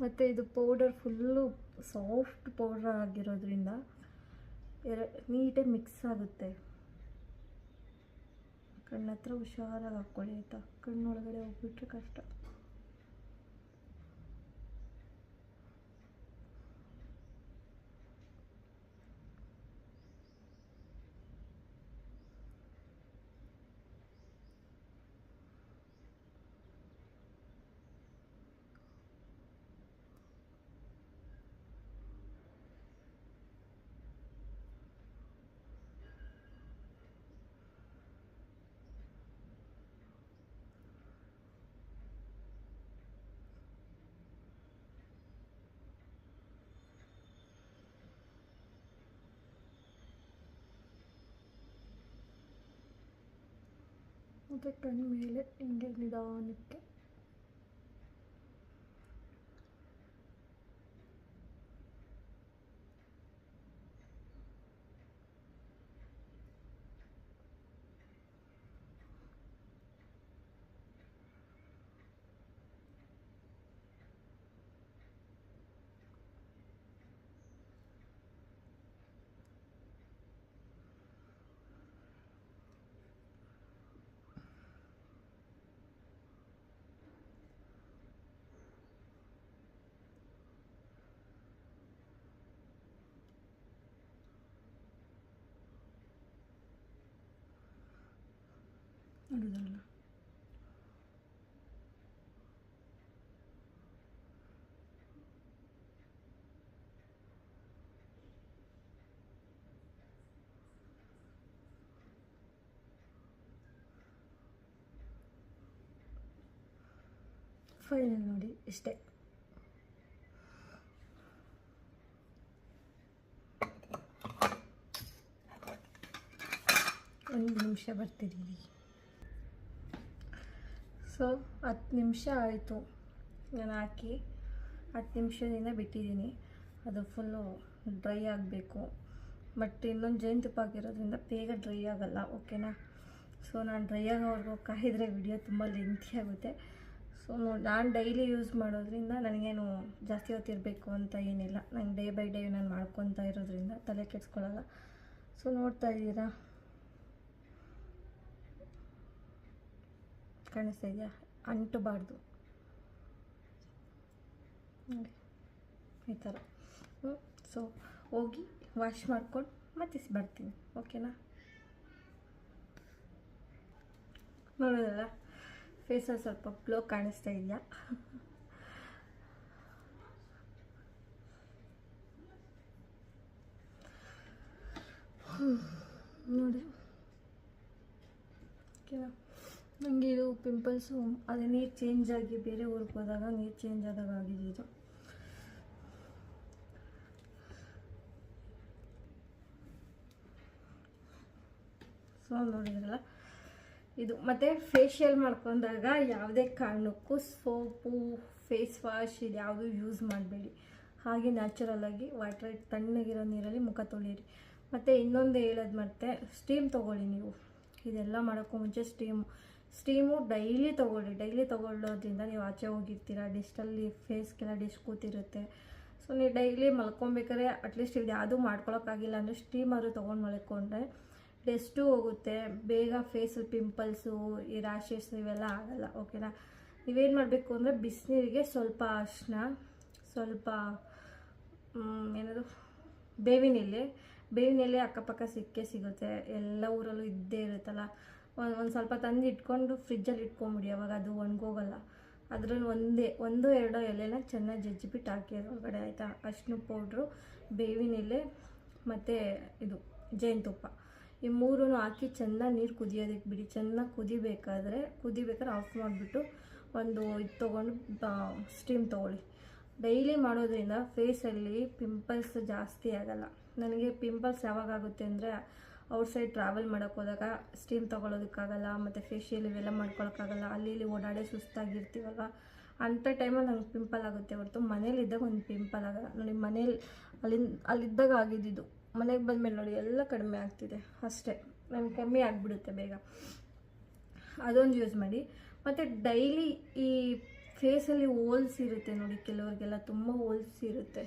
ಮತ್ತು ಇದು ಪೌಡರ್ ಫುಲ್ಲು ಸಾಫ್ಟ್ ಪೌಡರ್ ಆಗಿರೋದ್ರಿಂದ ನೀಟಾಗಿ ಮಿಕ್ಸ್ ಆಗುತ್ತೆ. ಕಣ್ಣತ್ರ ಹುಷಾರಾಗಿ ಹಾಕ್ಕೊಳ್ಳಿ ಆಯಿತಾ, ಕಣ್ಣೊಳಗಡೆ ಹೋಗ್ಬಿಟ್ರೆ ಕಷ್ಟ. ಮತ್ತು ಕಣ್ಣು ಮೇಲೆ ಹಿಂಗೆ ನಿಧಾನಕ್ಕೆ ನೋಡಿದ್ರಲ್ಲ. ಫೈನಲ್ ನೋಡಿ ಇಷ್ಟೇ. ಒಂದು ನಿಮಿಷ ಬರ್ತಿದ್ದೀವಿ. ಸೊ 10 ನಿಮಿಷ ಆಯಿತು ನಾನು ಹಾಕಿ, 10 ನಿಮಿಷದಿಂದ ಬಿಟ್ಟಿದ್ದೀನಿ. ಅದು ಫುಲ್ಲು ಡ್ರೈ ಆಗಬೇಕು. ಬಟ್ ಇನ್ನೊಂದು ಜೇನುತುಪ್ಪ ಹಾಕಿರೋದ್ರಿಂದ ಬೇಗ ಡ್ರೈ ಆಗೋಲ್ಲ, ಓಕೆನಾ. ಸೊ ನಾನು ಡ್ರೈ ಆಗೋವರೆಗೂ ಕಾಯಿದ್ರೆ ವಿಡಿಯೋ ತುಂಬ ಲೆಂತಿ ಆಗುತ್ತೆ. ಸೊ ನಾನು ಡೈಲಿ ಯೂಸ್ ಮಾಡೋದ್ರಿಂದ ನನಗೇನು ಜಾಸ್ತಿ ಹೊತ್ತಿರಬೇಕು ಅಂತ ಏನಿಲ್ಲ. ನಂಗೆ ಡೇ ಬೈ ಡೇ ನಾನು ಮಾಡ್ಕೊತಾ ಇರೋದ್ರಿಂದ ತಲೆ ಕೆಡಿಸ್ಕೊಳ್ಳಲ್ಲ. ಸೊ ನೋಡ್ತಾ ಇದ್ದೀರಾ, ಕಾಣಿಸ್ತಾ ಇದೆಯಾ, ಅಂಟಬಾರ್ದು ನೋಡಿ ಈ ಥರ. ಸೊ ಹೋಗಿ ವಾಶ್ ಮಾಡ್ಕೊಂಡು ಮತ್ತೆ ಬರ್ತೀನಿ, ಓಕೆನಾ. ನೋಡೋದಲ್ಲ ಫೇಸಲ್ಲಿ ಸ್ವಲ್ಪ ಗ್ಲೋ ಕಾಣಿಸ್ತಾ ಇದೆಯಾ. ನೋಡಿ ಓಕೆನಾ. ನನಗೆ ಇದು ಪಿಂಪಲ್ಸು ಅದೇ ನೀರು ಚೇಂಜ್ ಆಗಿ ಬೇರೆ ಊರಿಗೆ ಹೋದಾಗ ನೀರು ಚೇಂಜ್ ಆದಾಗ ಆಗಿದೆ ಇದು. ಸೊ ನೋಡಿದ್ರಲ್ಲ ಇದು. ಮತ್ತು ಫೇಶಿಯಲ್ ಮಾಡ್ಕೊಂಡಾಗ ಯಾವುದೇ ಕಾರಣಕ್ಕೂ ಸೋಪು ಫೇಸ್ ವಾಶ್ ಇದು ಯಾವುದೂ ಯೂಸ್ ಮಾಡಬೇಡಿ, ಹಾಗೆ ನ್ಯಾಚುರಲಾಗಿ ವಾಟರ್ ತಣ್ಣಗಿರೋ ನೀರಲ್ಲಿ ಮುಖ ತೊಳೀರಿ. ಮತ್ತು ಇನ್ನೊಂದು ಹೇಳೋದು ಮತ್ತೆ, ಸ್ಟೀಮ್ ತೊಗೊಳ್ಳಿ ನೀವು. ಇದೆಲ್ಲ ಮಾಡೋಕ್ಕೂ ಮುಂಚೆ ಸ್ಟೀಮು ಡೈಲಿ ತೊಗೊಳ್ಳಿ. ಡೈಲಿ ತೊಗೊಳ್ಳೋದ್ರಿಂದ ನೀವು ಆಚೆ ಹೋಗಿರ್ತೀರ, ಡಿಸ್ಟಲ್ಲಿ ಫೇಸ್ಗೆಲ್ಲ ಡಿಸ್ಟ್ ಕೂತಿರುತ್ತೆ. ಸೊ ನೀವು ಡೈಲಿ ಮಲ್ಕೊಬೇಕಾದ್ರೆ ಅಟ್ಲೀಸ್ಟ್ ಇದು ಯಾವುದೂ ಮಾಡ್ಕೊಳಕ್ಕಾಗಿಲ್ಲ ಅಂದರೆ ಸ್ಟೀಮರು ತೊಗೊಂಡು ಮಲ್ಕೊಂಡ್ರೆ ಡೆಸ್ಟು ಹೋಗುತ್ತೆ, ಬೇಗ ಫೇಸಲ್ಲಿ ಪಿಂಪಲ್ಸು, ಈ ರ್ಯಾಷಸ್ ಇವೆಲ್ಲ ಆಗೋಲ್ಲ. ಓಕೆನಾ? ನೀವೇನು ಮಾಡಬೇಕು ಅಂದರೆ ಬಿಸಿನೀರಿಗೆ ಸ್ವಲ್ಪ ಅರಿಶಿನ, ಸ್ವಲ್ಪ ಏನದು ಬೇವಿನ ಎಲೆ ಅಕ್ಕಪಕ್ಕ ಸಿಗುತ್ತೆ, ಎಲ್ಲ ಊರಲ್ಲೂ ಇದ್ದೇ ಇರುತ್ತಲ್ಲ. ಒಂದು ಸ್ವಲ್ಪ ತಂದು ಇಟ್ಕೊಂಡು ಫ್ರಿಜ್ಜಲ್ಲಿ ಇಟ್ಕೊಂಬಿಡಿ, ಅವಾಗ ಅದು ಒಣಗೋಗಲ್ಲ. ಅದ್ರಲ್ಲಿ ಒಂದು ಎರಡೋ ಎಲೆನ ಚೆನ್ನಾಗಿ ಜಜ್ಜಿಬಿಟ್ಟು ಹಾಕಿ ಒಳಗಡೆ, ಆಯಿತಾ? ಅರಿಶಿನ ಪೌಡ್ರು, ಬೇವಿನ ಎಲೆ ಮತ್ತು ಇದು ಜೇನುತುಪ್ಪ, ಈ ಮೂರೂ ಹಾಕಿ ಚೆನ್ನಾಗಿ ನೀರು ಕುದಿಯೋದಕ್ಕೆ ಬಿಡಿ. ಚೆನ್ನಾಗಿ ಕುದಿಬೇಕಾದ್ರೆ ಆಫ್ ಮಾಡಿಬಿಟ್ಟು ಒಂದು ಇದು ತೊಗೊಂಡು ಸ್ಟೀಮ್ ತೊಗೊಳ್ಳಿ. ಡೈಲಿ ಮಾಡೋದ್ರಿಂದ ಫೇಸಲ್ಲಿ ಪಿಂಪಲ್ಸ್ ಜಾಸ್ತಿ ಆಗೋಲ್ಲ. ನನಗೆ ಪಿಂಪಲ್ಸ್ ಯಾವಾಗ ಆಗುತ್ತೆ ಅಂದರೆ ಔಟ್ಸೈಡ್ ಟ್ರಾವೆಲ್ ಮಾಡೋಕ್ಕೆ ಹೋದಾಗ ಸ್ಟೀಮ್ ತೊಗೊಳೋದಕ್ಕಾಗಲ್ಲ, ಮತ್ತು ಫೇಶಿಯಲ್ ಇವೆಲ್ಲ ಮಾಡ್ಕೊಳಕ್ಕಾಗಲ್ಲ, ಅಲ್ಲಿ ಇಲ್ಲಿ ಓಡಾಡೇ ಸುಸ್ತಾಗಿರ್ತೀವಲ್ವ, ಅಂಥ ಟೈಮಲ್ಲಿ ನಂಗೆ ಪಿಂಪಲ್ ಆಗುತ್ತೆ ಹೊರತು ಮನೇಲಿದ್ದಾಗ ಒಂದು ಪಿಂಪಲ್ ಆಗೋಲ್ಲ. ನೋಡಿ, ಮನೇಲಿ ಅಲ್ಲಿದ್ದಾಗ ಆಗಿದ್ದು ಮನೆಗೆ ಬಂದಮೇಲೆ ನೋಡಿ ಎಲ್ಲ ಕಡಿಮೆ ಆಗ್ತಿದೆ ಅಷ್ಟೇ. ನನಗೆ ಕಮ್ಮಿ ಆಗಿಬಿಡುತ್ತೆ ಬೇಗ. ಅದೊಂದು ಯೂಸ್ ಮಾಡಿ. ಮತ್ತು ಡೈಲಿ ಈ ಫೇಸಲ್ಲಿ ಹೋಲ್ಸ್ ಇರುತ್ತೆ ನೋಡಿ, ಕೆಲವರಿಗೆಲ್ಲ ತುಂಬ ಹೋಲ್ಸ್ ಇರುತ್ತೆ.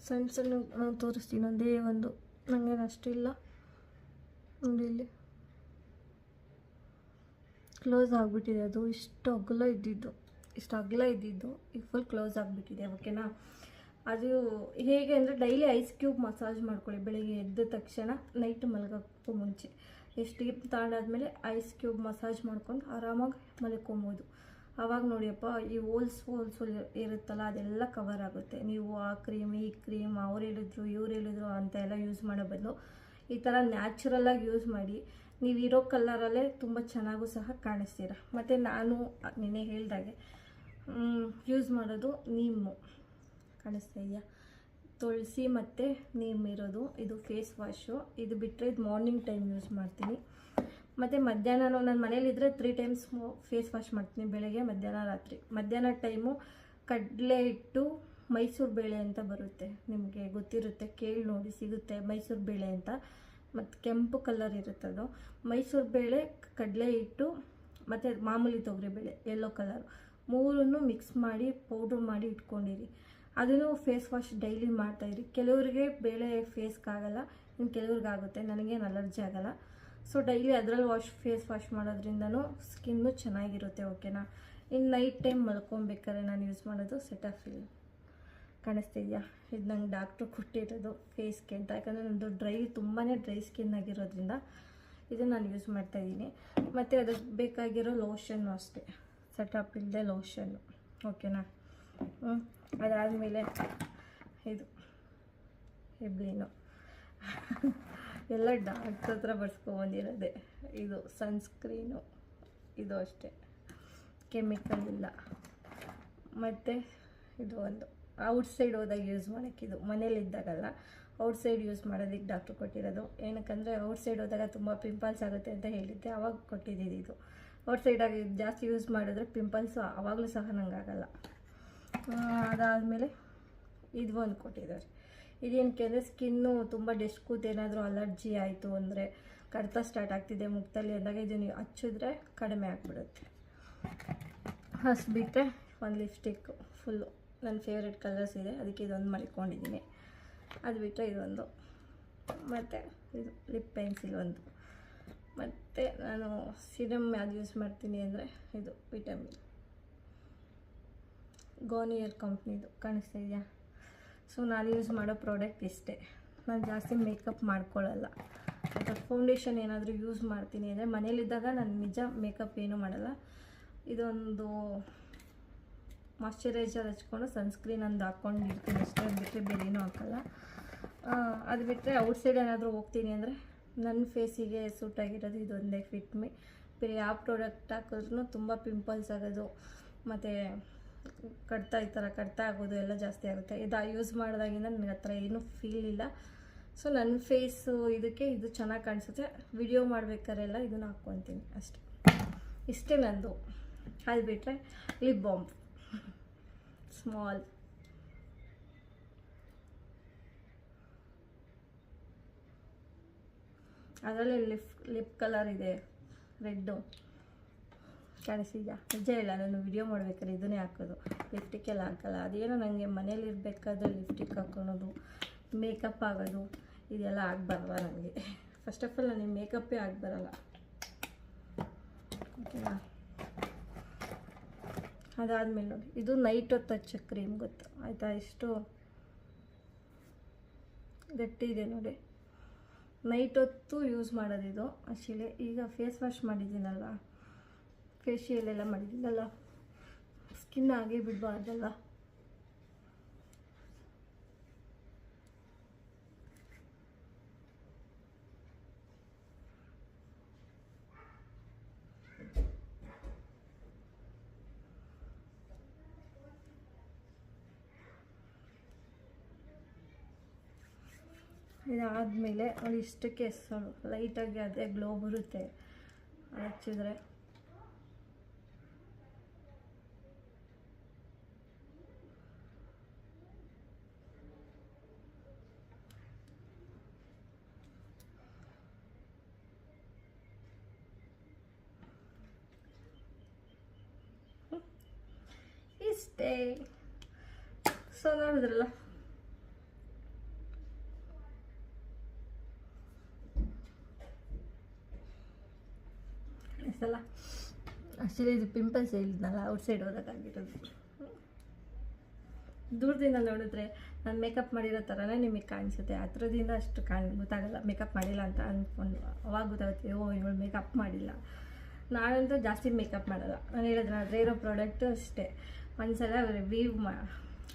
ಸಣ್ಣ ನಾನು ತೋರಿಸ್ತೀನಿ, ಒಂದೇ ಒಂದು, ನನಗೇನು ಅಷ್ಟಿಲ್ಲ ನೋಡಿ, ಇಲ್ಲಿ ಕ್ಲೋಸ್ ಆಗಿಬಿಟ್ಟಿದೆ. ಅದು ಇಷ್ಟು ಅಗಲ ಇದ್ದಿದ್ದು ಈಗ ಫುಲ್ ಕ್ಲೋಸ್ ಆಗಿಬಿಟ್ಟಿದೆ. ಓಕೆನಾ? ಅದು ಹೇಗೆ ಅಂದರೆ ಡೈಲಿ ಐಸ್ ಕ್ಯೂಬ್ ಮಸಾಜ್ ಮಾಡ್ಕೊಳ್ಳಿ. ಬೆಳಿಗ್ಗೆ ಎದ್ದ ತಕ್ಷಣ ನೈಟ್ ಮಲಗೋಕ್ಕೂ ಮುಂಚೆ ಸ್ಟೀಮ್ ತಗೊಂಡಾದ್ಮೇಲೆ ಐಸ್ ಕ್ಯೂಬ್ ಮಸಾಜ್ ಮಾಡ್ಕೊಂಡು ಆರಾಮಾಗಿ ಮಲ್ಕೊಬೋದು. ಆವಾಗ ನೋಡಿಯಪ್ಪ, ಈ ಹೋಲ್ಸ್ ಇರುತ್ತಲ್ಲ ಅದೆಲ್ಲ ಕವರ್ ಆಗುತ್ತೆ. ನೀವು ಆ ಕ್ರೀಮ್ ಈ ಕ್ರೀಮ್ ಅವ್ರು ಹೇಳಿದ್ರು ಇವ್ರು ಹೇಳಿದ್ರು ಅಂತ ಎಲ್ಲ ಯೂಸ್ ಮಾಡೋ ಬದಲು ಈ ಥರ ನ್ಯಾಚುರಲಾಗಿ ಯೂಸ್ ಮಾಡಿ. ನೀವು ಇರೋ ಕಲರಲ್ಲೇ ತುಂಬ ಚೆನ್ನಾಗೂ ಸಹ ಕಾಣಿಸ್ತೀರ. ಮತ್ತು ನಾನು ನಿನ್ನೆ ಹೇಳ್ದಾಗೆ ಯೂಸ್ ಮಾಡೋದು ನೀಮು, ಕಾಣಿಸ್ತಾ ಇದೆಯಾ? ತುಳಸಿ ಮತ್ತು ನೀಮ್ ಇರೋದು ಇದು ಫೇಸ್ ವಾಶು. ಇದು ಬಿಟ್ಟರೆ ಇದು ಮಾರ್ನಿಂಗ್ ಟೈಮ್ ಯೂಸ್ ಮಾಡ್ತೀನಿ. ಮತ್ತು ಮಧ್ಯಾಹ್ನ ನಾನು ಮನೇಲಿದ್ದರೆ 3 ಟೈಮ್ಸ್ ಫೇಸ್ ವಾಶ್ ಮಾಡ್ತೀನಿ, ಬೆಳಗ್ಗೆ, ಮಧ್ಯಾಹ್ನ, ರಾತ್ರಿ. ಮಧ್ಯಾಹ್ನ ಟೈಮು ಕಡಲೆ ಹಿಟ್ಟು ಮೈಸೂರು ಬೇಳೆ ಅಂತ ಬರುತ್ತೆ, ನಿಮಗೆ ಗೊತ್ತಿರುತ್ತೆ, ಕೇಳಿ ನೋಡಿ, ಸಿಗುತ್ತೆ ಮೈಸೂರು ಬೇಳೆ ಅಂತ. ಮತ್ತು ಕೆಂಪು ಕಲರ್ ಇರುತ್ತದು. ಮೈಸೂರು ಬೇಳೆ, ಕಡಲೆ ಹಿಟ್ಟು ಮತ್ತು ಮಾಮೂಲಿ ತೊಗರಿಬೇಳೆ ಯೆಲ್ಲೋ ಕಲರ್, ಮೂರನ್ನು ಮಿಕ್ಸ್ ಮಾಡಿ ಪೌಡ್ರ್ ಮಾಡಿ ಇಟ್ಕೊಂಡಿರಿ. ಅದನ್ನು ಫೇಸ್ ವಾಶ್ ಡೈಲಿ ಮಾಡ್ತಾಯಿರಿ. ಕೆಲವರಿಗೆ ಬೇಳೆ ಫೇಸ್ಗಾಗಲ್ಲ, ಇನ್ನು ಕೆಲವ್ರಿಗಾಗುತ್ತೆ, ನನಗೇನು ಅಲರ್ಜಿ ಆಗೋಲ್ಲ. ಸೊ ಡೈಲಿ ಅದರಲ್ಲಿ ಫೇಸ್ ವಾಶ್ ಮಾಡೋದ್ರಿಂದನೂ ಸ್ಕಿನ್ನು ಚೆನ್ನಾಗಿರುತ್ತೆ. ಓಕೆನಾ? ಇನ್ನು ನೈಟ್ ಟೈಮ್ ಮಲ್ಕೊಬೇಕಾದ್ರೆ ನಾನು ಯೂಸ್ ಮಾಡೋದು ಸೆಟಫಿಲ್, ಕಾಣಿಸ್ತಿದೆಯಾ? ಇದು ನಂಗೆ ಡಾಕ್ಟ್ರು ಕೊಟ್ಟಿರೋದು ಫೇಸ್ಗೆ ಅಂತ, ಯಾಕಂದರೆ ನನ್ನದು ತುಂಬಾ ಡ್ರೈ ಸ್ಕಿನ್ ಆಗಿರೋದ್ರಿಂದ ಇದನ್ನು ನಾನು ಯೂಸ್ ಮಾಡ್ತಾಯಿದ್ದೀನಿ. ಮತ್ತು ಅದಕ್ಕೆ ಬೇಕಾಗಿರೋ ಲೋಷನ್ನು ಅಷ್ಟೇ, ಸೆಟಫಿಲ್ದೆ ಲೋಷನ್ನು. ಓಕೆನಾ? ಅದಾದಮೇಲೆ ಇದು ಹೆಬ್ಲಿನು ಎಲ್ಲ ಡಾಕ್ಟ್ರ್ ಹತ್ರ ಬರ್ಸ್ಕೊಬಂದಿರೋದೆ. ಇದು ಸನ್ಸ್ಕ್ರೀನು, ಇದು ಅಷ್ಟೇ, ಕೆಮಿಕಲ್ ಇಲ್ಲ. ಮತ್ತು ಇದು ಒಂದು ಔಟ್ಸೈಡ್ ಹೋದಾಗ ಯೂಸ್ ಮಾಡೋಕ್ಕೆ, ಇದು ಮನೇಲಿದ್ದಾಗಲ್ಲ, ಔಟ್ಸೈಡ್ ಯೂಸ್ ಮಾಡೋದಕ್ಕೆ ಡಾಕ್ಟ್ರು ಕೊಟ್ಟಿರೋದು. ಏನಕ್ಕಂದರೆ ಔಟ್ಸೈಡ್ ಹೋದಾಗ ತುಂಬ ಪಿಂಪಲ್ಸ್ ಆಗುತ್ತೆ ಅಂತ ಹೇಳಿದ್ದೆ, ಆವಾಗ ಕೊಟ್ಟಿದ್ದಿದ್ದು ಇದು. ಔಟ್ಸೈಡಾಗಿ ಜಾಸ್ತಿ ಯೂಸ್ ಮಾಡಿದ್ರೆ ಪಿಂಪಲ್ಸು ಆವಾಗಲೂ ಸಹ ನಂಗಾಗಲ್ಲ. ಅದಾದಮೇಲೆ ಇದು ಒಂದು ಕೊಟ್ಟಿದ್ದಾರೆ. ಇದೇನಕ್ಕೆ ಅಂದರೆ ಸ್ಕಿನ್ನು ತುಂಬ ಡೆಸ್ಟ್ ಕೂತು ಏನಾದರೂ ಅಲರ್ಜಿ ಆಯಿತು ಅಂದರೆ, ಕಡಿತ ಸ್ಟಾರ್ಟ್ ಆಗ್ತಿದೆ ಮುಖದಲ್ಲಿ ಅಂದಾಗ ಇದು ನೀವು ಹಚ್ಚಿದ್ರೆ ಕಡಿಮೆ ಆಗಿಬಿಡುತ್ತೆ. ಬಿಟ್ಟರೆ ಒಂದು ಲಿಪ್ಸ್ಟಿಕ್ಕು ಫುಲ್ಲು ನನ್ನ ಫೇವ್ರೆಟ್ ಕಲರ್ಸ್ ಇದೆ, ಅದಕ್ಕೆ ಇದೊಂದು ಮಲ್ಕೊಂಡಿದ್ದೀನಿ. ಅದು ಬಿಟ್ಟರೆ ಇದೊಂದು, ಮತ್ತು ಇದು ಲಿಪ್ ಪೆನ್ಸಿಲ್ ಒಂದು. ಮತ್ತು ನಾನು ಸಿರಮ್ ಯಾವ್ದು ಯೂಸ್ ಮಾಡ್ತೀನಿ ಅಂದರೆ ಇದು ವಿಟಮಿನ್ ಗಾರ್ನಿಯರ್ ಕಂಪ್ನಿದು, ಕಾಣಿಸ್ತಾ ಇದೆಯಾ? ಸೊ ನಾನು ಯೂಸ್ ಮಾಡೋ ಪ್ರಾಡಕ್ಟ್ ಇಷ್ಟೇ. ನಾನು ಜಾಸ್ತಿ ಮೇಕಪ್ ಮಾಡ್ಕೊಳ್ಳಲ್ಲ. ಅಥವಾ ಫೌಂಡೇಶನ್ ಏನಾದರೂ ಯೂಸ್ ಮಾಡ್ತೀನಿ ಅಂದರೆ ಮನೇಲಿದ್ದಾಗ ನಾನು ನಿಜ ಮೇಕಪ್ ಏನೂ ಮಾಡಲ್ಲ. ಇದೊಂದು ಮಾಯ್ಶ್ಚರೈಸರ್ ಹಚ್ಕೊಂಡು ಸನ್ಸ್ಕ್ರೀನ್ ಒಂದು ಹಾಕ್ಕೊಂಡಿರ್ತೀನಿ ಅಷ್ಟೇ, ಅದು ಬಿಟ್ಟರೆ ಬೇರೆ ಏನೂ ಹಾಕಲ್ಲ. ಅದು ಬಿಟ್ಟರೆ ಔಟ್ಸೈಡ್ ಏನಾದರೂ ಹೋಗ್ತೀನಿ ಅಂದರೆ ನನ್ನ ಫೇಸಿಗೆ ಸೂಟಾಗಿರೋದು ಇದೊಂದೇ, ಫಿಟ್ಮಿ. ಬೇರೆ ಯಾವ ಪ್ರಾಡಕ್ಟ್ ಹಾಕಿದ್ರೂ ತುಂಬ ಪಿಂಪಲ್ಸ್ ಆಗೋದು ಮತ್ತು ಕಡ್ತಾ ಆಗೋದು ಎಲ್ಲ ಜಾಸ್ತಿ ಆಗುತ್ತೆ. ಇದು ಯೂಸ್ ಮಾಡಿದಾಗಿಂದ ನನಗೆ ಆ ಥರ ಏನೂ ಫೀಲ್ ಇಲ್ಲ. ಸೊ ನನ್ನ ಫೇಸು ಇದಕ್ಕೆ ಇದು ಚೆನ್ನಾಗಿ ಕಾಣಿಸುತ್ತೆ. ವಿಡಿಯೋ ಮಾಡ್ಬೇಕಾರೆಲ್ಲ ಇದನ್ನು ಹಾಕ್ಕೊತೀನಿ ಅಷ್ಟೇ. ಇಷ್ಟೇ ನಂದು. ಅದು ಬಿಟ್ಟರೆ ಲಿಪ್ ಬಾಮ್. ಸ್ಮಾಲ್. ಅದರಲ್ಲಿ ಲಿಪ್ ಕಲರ್ ಇದೆ ರೆಡ್ಡು, ಕಾಣಿಸಿದ್ಯಾ? ನಿಜ ಇಲ್ಲ, ನಾನು ವಿಡಿಯೋ ಮಾಡ್ಬೇಕಾದ್ರೆ ಇದನ್ನೇ ಹಾಕೋದು, ಲಿಪ್ಟಿಕ್ಕೆಲ್ಲ ಹಾಕಲ್ಲ. ಅದೇನೋ ನನಗೆ ಮನೇಲಿ ಇರಬೇಕಾದ್ರೆ ಲಿಪ್ಟಿಕ್ ಹಾಕೊಳೋದು, ಮೇಕಪ್ ಆಗೋದು ಇದೆಲ್ಲ ಆಗಬಾರ್ದ ನನಗೆ. ಫಸ್ಟ್ ಆಫ್ ಆಲ್ ನನಗೆ ಮೇಕಪ್ಪೇ ಆಗಬರಲ್ಲ, ಓಕೆನಾ? ಅದಾದಮೇಲೆ ನೋಡಿ, ಇದು ನೈಟ್ ಹೊತ್ತು ಹಚ್ಚೋ ಕ್ರೀಮ್ ಗೊತ್ತು ಆಯಿತಾ? ಎಷ್ಟು ಗಟ್ಟಿ ಇದೆ ನೋಡಿ, ನೈಟ್ ಹೊತ್ತು ಯೂಸ್ ಮಾಡೋದಿದು. ಆ್ಯಕ್ಚುಲಿ ಈಗ ಫೇಸ್ ವಾಶ್ ಮಾಡಿದ್ದೀನಲ್ಲ, ಫೇಶಿಯಲ್ ಎಲ್ಲ ಮಾಡಿದ್ದೀನಲ್ಲ, ಸ್ಕಿನ್ ಹಾಗೆ ಬಿಡಬಾರ್ದಲ್ಲ. ಇದಾದಮೇಲೆ ಅದು ಇಷ್ಟಕ್ಕೆ ಲೈಟಾಗಿ ಅದೇ ಗ್ಲೋ ಬರುತ್ತೆ ಹಚ್ಚಿದ್ರೆ. ಇಷ್ಟೇ. ಸೊ ನೋಡಿದ್ರಲ್ಲ, ಅಲ್ಲ ಆ್ಯಕ್ಚುಲಿ ಇದು ಪಿಂಪಲ್ಸ್ ಹೇಳಿದ್ನಲ್ಲ, ಔಟ್ ಸೈಡ್ ಹೋದಾಗಿರೋದು. ದೂರದಿಂದ ನೋಡಿದ್ರೆ ನಾನು ಮೇಕಪ್ ಮಾಡಿರೋ ಥರನೇ ನಿಮಗೆ ಕಾಣಿಸುತ್ತೆ, ಹತ್ರದಿಂದ ಅಷ್ಟು ಗೊತ್ತಾಗಲ್ಲ ಮೇಕಪ್ ಮಾಡಿಲ್ಲ ಅಂತ ಅಂದ್ಕೊಂಡು. ಅವಾಗ ಗೊತ್ತಾಗುತ್ತೆ, ಓ ಇವಳು ಮೇಕಪ್ ಮಾಡಿಲ್ಲ. ನಾನಂತೂ ಜಾಸ್ತಿ ಮೇಕಪ್ ಮಾಡಲ್ಲ, ನಾನು ಹೇಳಿದ್ರೆ ಅದ್ರ ಇರೋ ಪ್ರಾಡಕ್ಟು ಅಷ್ಟೇ. ಒಂದ್ಸಲ ರಿವ್ಯೂ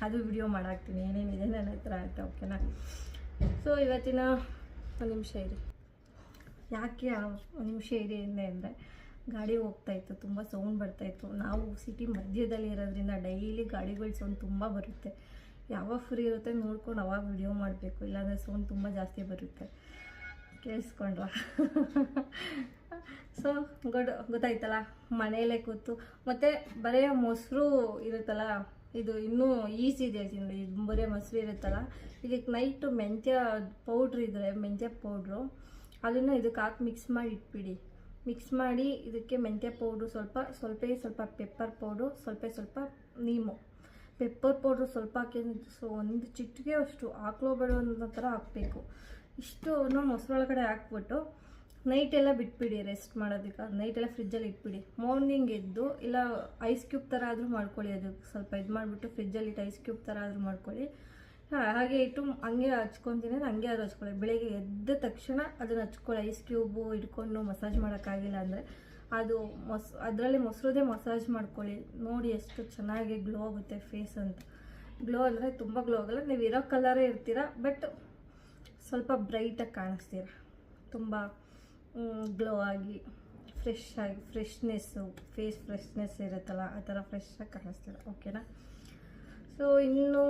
ಅದು ವಿಡಿಯೋ ಮಾಡಾಕ್ತೀನಿ ಏನೇನಿದೆ ನನ್ನ ಹತ್ರ ಅಂತ, ಓಕೆನಾ? ಸೊ ಇವತ್ತಿನ ಒಂದು ನಿಮಿಷ ಇರಿ. ಯಾಕೆ ಒಂದು ನಿಮಿಷ ಇರಿ ಅಂದರೆ ಗಾಡಿ ಹೋಗ್ತಾಯಿತ್ತು, ತುಂಬ ಸೌಂಡ್ ಬರ್ತಾಯಿತ್ತು. ನಾವು ಸಿಟಿ ಮಧ್ಯದಲ್ಲಿ ಇರೋದ್ರಿಂದ ಡೈಲಿ ಗಾಡಿಗಳ ಸೌಂಡ್ ತುಂಬ ಬರುತ್ತೆ. ಯಾವಾಗ ಫ್ರೀ ಇರುತ್ತೆ ನೋಡ್ಕೊಂಡು ಅವಾಗ ವಿಡಿಯೋ ಮಾಡಬೇಕು, ಇಲ್ಲಾಂದರೆ ಸೌಂಡ್ ತುಂಬ ಜಾಸ್ತಿ ಬರುತ್ತೆ. ಕೇಳಿಸ್ಕೊಂಡ್ರ? ಸೊ ಗೊತ್ತಾಯ್ತಲ್ಲ, ಮನೆಯಲ್ಲೇ ಕೂತು ಮತ್ತು ಬರೀ ಮೊಸರು ಇರುತ್ತಲ್ಲ, ಇದು ಇನ್ನೂ ಈಸಿ ಇದೆ ತಿಂದು. ಇದು ಬರೀ ಮೊಸರು ಇರುತ್ತಲ್ಲ, ಇದಕ್ಕೆ ನೈಟು ಮೆಂತ್ಯ ಪೌಡ್ರ್ ಇದ್ದರೆ ಮೆಂತ್ಯ ಪೌಡ್ರು ಅದನ್ನು ಇದಕ್ಕೆ ಹಾಕಿ ಮಿಕ್ಸ್ ಮಾಡಿ ಇಟ್ಬಿಡಿ. ಮಿಕ್ಸ್ ಮಾಡಿ ಇದಕ್ಕೆ ಮೆಂತ್ಯ ಪೌಡ್ರು ಸ್ವಲ್ಪ ಪೆಪ್ಪರ್ ಪೌಡ್ರು ಸ್ವಲ್ಪ ನೀಮು. ಪೆಪ್ಪರ್ ಪೌಡ್ರು ಸ್ವಲ್ಪ ಹಾಕಿ ಒಂದು ಚಿಟಿಕೆ ಅಷ್ಟು ಹಾಕ್ಲೋಬೇಡ ಅನ್ನೋ ಥರ ಹಾಕಬೇಕು. ಇಷ್ಟು ಮೊಸರೊಳಗಡೆ ಹಾಕ್ಬಿಟ್ಟು ನೈಟೆಲ್ಲ ಬಿಟ್ಬಿಡಿ ರೆಸ್ಟ್ ಮಾಡೋದಕ್ಕೆ. ನೈಟೆಲ್ಲ ಫ್ರಿಜ್ಜಲ್ಲಿ ಇಟ್ಬಿಡಿ. ಮಾರ್ನಿಂಗ್ ಎದ್ದು ಇಲ್ಲ ಐಸ್ ಕ್ಯೂಬ್ ಥರ ಆದರೂ ಮಾಡ್ಕೊಳ್ಳಿ, ಅದು ಸ್ವಲ್ಪ ಇದು ಮಾಡಿಬಿಟ್ಟು ಫ್ರಿಜ್ಜಲ್ಲಿ ಇಟ್ಟು ಐಸ್ ಕ್ಯೂಬ್ ಥರ ಆದರೂ ಮಾಡ್ಕೊಳ್ಳಿ. ಹಾಗೆ ಇಟ್ಟು ಹಂಗೆ ಹಚ್ಕೊತೀನಿ ಅಂದರೆ ಹಂಗೆ ಅದು ಹಚ್ಕೊಳ್ಳಿ. ಬೆಳಗ್ಗೆ ಎದ್ದ ತಕ್ಷಣ ಅದನ್ನು ಹಚ್ಕೊಳ್ಳಿ. ಐಸ್ ಕ್ಯೂಬು ಇಟ್ಕೊಂಡು ಮಸಾಜ್ ಮಾಡೋಕ್ಕಾಗಿಲ್ಲ ಅಂದರೆ ಅದು ಅದರಲ್ಲಿ ಮೊಸರದೇ ಮಸಾಜ್ ಮಾಡ್ಕೊಳ್ಳಿ. ನೋಡಿ ಎಷ್ಟು ಚೆನ್ನಾಗಿ ಗ್ಲೋ ಆಗುತ್ತೆ ಫೇಸ್ ಅಂತ. ಗ್ಲೋ ಅಂದರೆ ತುಂಬ ಗ್ಲೋ ಆಗಲ್ಲ, ನೀವು ಇರೋ ಕಲರೇ ಇರ್ತೀರ, ಬಟ್ ಸ್ವಲ್ಪ ಬ್ರೈಟಾಗಿ ಕಾಣಿಸ್ತೀರ, ತುಂಬ ಗ್ಲೋ ಆಗಿ ಫ್ರೆಶ್ನೆಸ್ಸು, ಫೇಸ್ ಫ್ರೆಶ್ನೆಸ್ ಇರುತ್ತಲ್ಲ ಆ ಥರ ಫ್ರೆಶ್ಶಾಗಿ ಕಾಣಿಸ್ತೀರ, ಓಕೆನಾ? ಸೊ ಇನ್ನೂ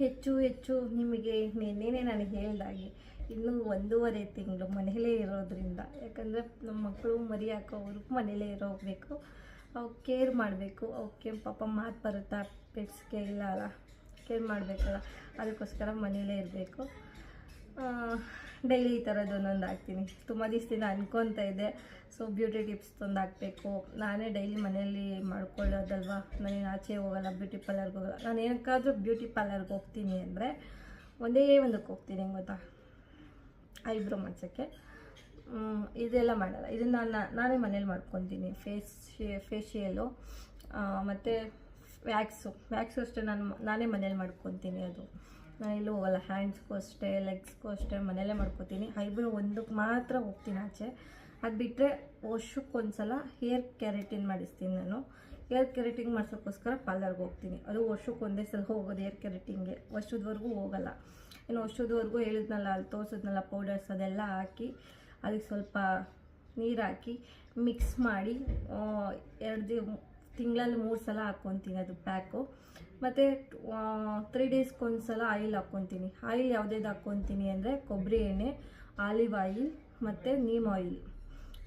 ಹೆಚ್ಚು ನಿಮಗೆ ನಿನ್ನೆನೇ ನನಗೆ ಹೇಳ್ದಾಗೆ ಇನ್ನೂ 1.5 ತಿಂಗಳು ಮನೇಲೇ ಇರೋದ್ರಿಂದ, ಯಾಕಂದರೆ ನಮ್ಮ ಮಕ್ಕಳು ಮರಿ ಹಾಕೋವ್ರಿಗೆ ಮನೇಲೇ ಹೋಗಬೇಕು, ಅವ್ರು ಕೇರ್ ಮಾಡಬೇಕು. ಅವಕ್ಕೆ ಪಾಪ ಮಾತು ಬರುತ್ತಾ ಪೆಟ್ಸ್ಗೆ? ಇಲ್ಲ ಅಲ್ಲ, ಕೇರ್ ಮಾಡಬೇಕಲ್ಲ, ಅದಕ್ಕೋಸ್ಕರ ಮನೇಲೇ ಇರಬೇಕು. ಡೈಲಿ ಈ ಥರದ್ದು ಒಂದೊಂದು ಹಾಕ್ತೀನಿ. ತುಂಬ ದಿವಸದಿಂದ ಅನ್ಕೊತಾ ಇದ್ದೆ, ಸೊ ಬ್ಯೂಟಿ ಟಿಪ್ಸ್ ತಂದು ಹಾಕಬೇಕು. ನಾನೇ ಡೈಲಿ ಮನೆಯಲ್ಲಿ ಮಾಡ್ಕೊಳ್ಳೋದಲ್ವ, ನಾನೇನು ಆಚೆ ಹೋಗಲ್ಲ, ಬ್ಯೂಟಿ ಪಾರ್ಲರ್ಗೆ ಹೋಗಲ್ಲ. ನಾನು ಏನಕ್ಕಾದರೂ ಬ್ಯೂಟಿ ಪಾರ್ಲರ್ಗೆ ಹೋಗ್ತೀನಿ ಅಂದರೆ ಒಂದಕ್ಕೆ ಹೋಗ್ತೀನಿ, ಗೊತ್ತಾ? ಐಬ್ರೋ ಮಾಡ್ಸೋಕ್ಕೆ. ಇದೆಲ್ಲ ಮಾಡಲ್ಲ, ಇದನ್ನು ನಾನೇ ಮನೇಲಿ ಮಾಡ್ಕೊತೀನಿ. ಫೇಶಿಯಲು ಮತ್ತು ವ್ಯಾಕ್ಸು ಅಷ್ಟೇ ನಾನೇ ಮನೇಲಿ ಮಾಡ್ಕೊತೀನಿ. ಅದು ನಾನು ಎಲ್ಲೂ ಹೋಗಲ್ಲ. ಹ್ಯಾಂಡ್ಸ್ಗೂ ಅಷ್ಟೇ, ಲೆಗ್ಸ್ಗೂ ಅಷ್ಟೇ ಮನೆಯಲ್ಲೇ ಮಾಡ್ಕೊತೀನಿ. ಐಬ್ರೋ ಒಂದಕ್ಕೆ ಮಾತ್ರ ಹೋಗ್ತೀನಿ ಆಚೆ. ಅದು ಬಿಟ್ಟರೆ ವರ್ಷಕ್ಕೊಂದ್ಸಲ ಹೇರ್ ಕೆರಾಟಿನ್ ಮಾಡಿಸ್ತೀನಿ ನಾನು. ಹೇರ್ ಕೆರಾಟಿನ್ ಮಾಡ್ಸೋಕ್ಕೋಸ್ಕರ ಪಾರ್ಲರ್ಗೆ ಹೋಗ್ತೀನಿ. ಅದು ವರ್ಷಕ್ಕೆ ಒಂದೇ ಸಲ ಹೋಗೋದು ಹೇರ್ ಕೆರಾಟಿನ್ಗೆ, ವರ್ಷದವರೆಗೂ ಹೋಗಲ್ಲ. ಇನ್ನು ವರ್ಷದವರೆಗೂ ಹೇಳಿದ್ನಲ್ಲ, ಅಲ್ಲಿ ತೋರಿಸಿದ್ನಲ್ಲ ಪೌಡರ್ಸ್ ಅದೆಲ್ಲ ಹಾಕಿ ಅದಕ್ಕೆ ಸ್ವಲ್ಪ ನೀರು ಹಾಕಿ ಮಿಕ್ಸ್ ಮಾಡಿ ತಿಂಗಳಲ್ಲಿ 3 ಸಲ ಹಾಕ್ಕೊತೀನಿ ಅದು ಪ್ಯಾಕು. ಮತ್ತು 3 ಡೇಸ್ಗೊಂದು ಸಲ ಆಯಿಲ್ ಹಾಕ್ಕೊತೀನಿ. ಆಯಿಲ್ ಯಾವುದೇದು ಹಾಕ್ಕೊತೀನಿ ಅಂದರೆ ಕೊಬ್ಬರಿ ಎಣ್ಣೆ, ಆಲಿವ್ ಆಯಿಲ್ ಮತ್ತು ನೀಮ್ ಆಯಿಲ್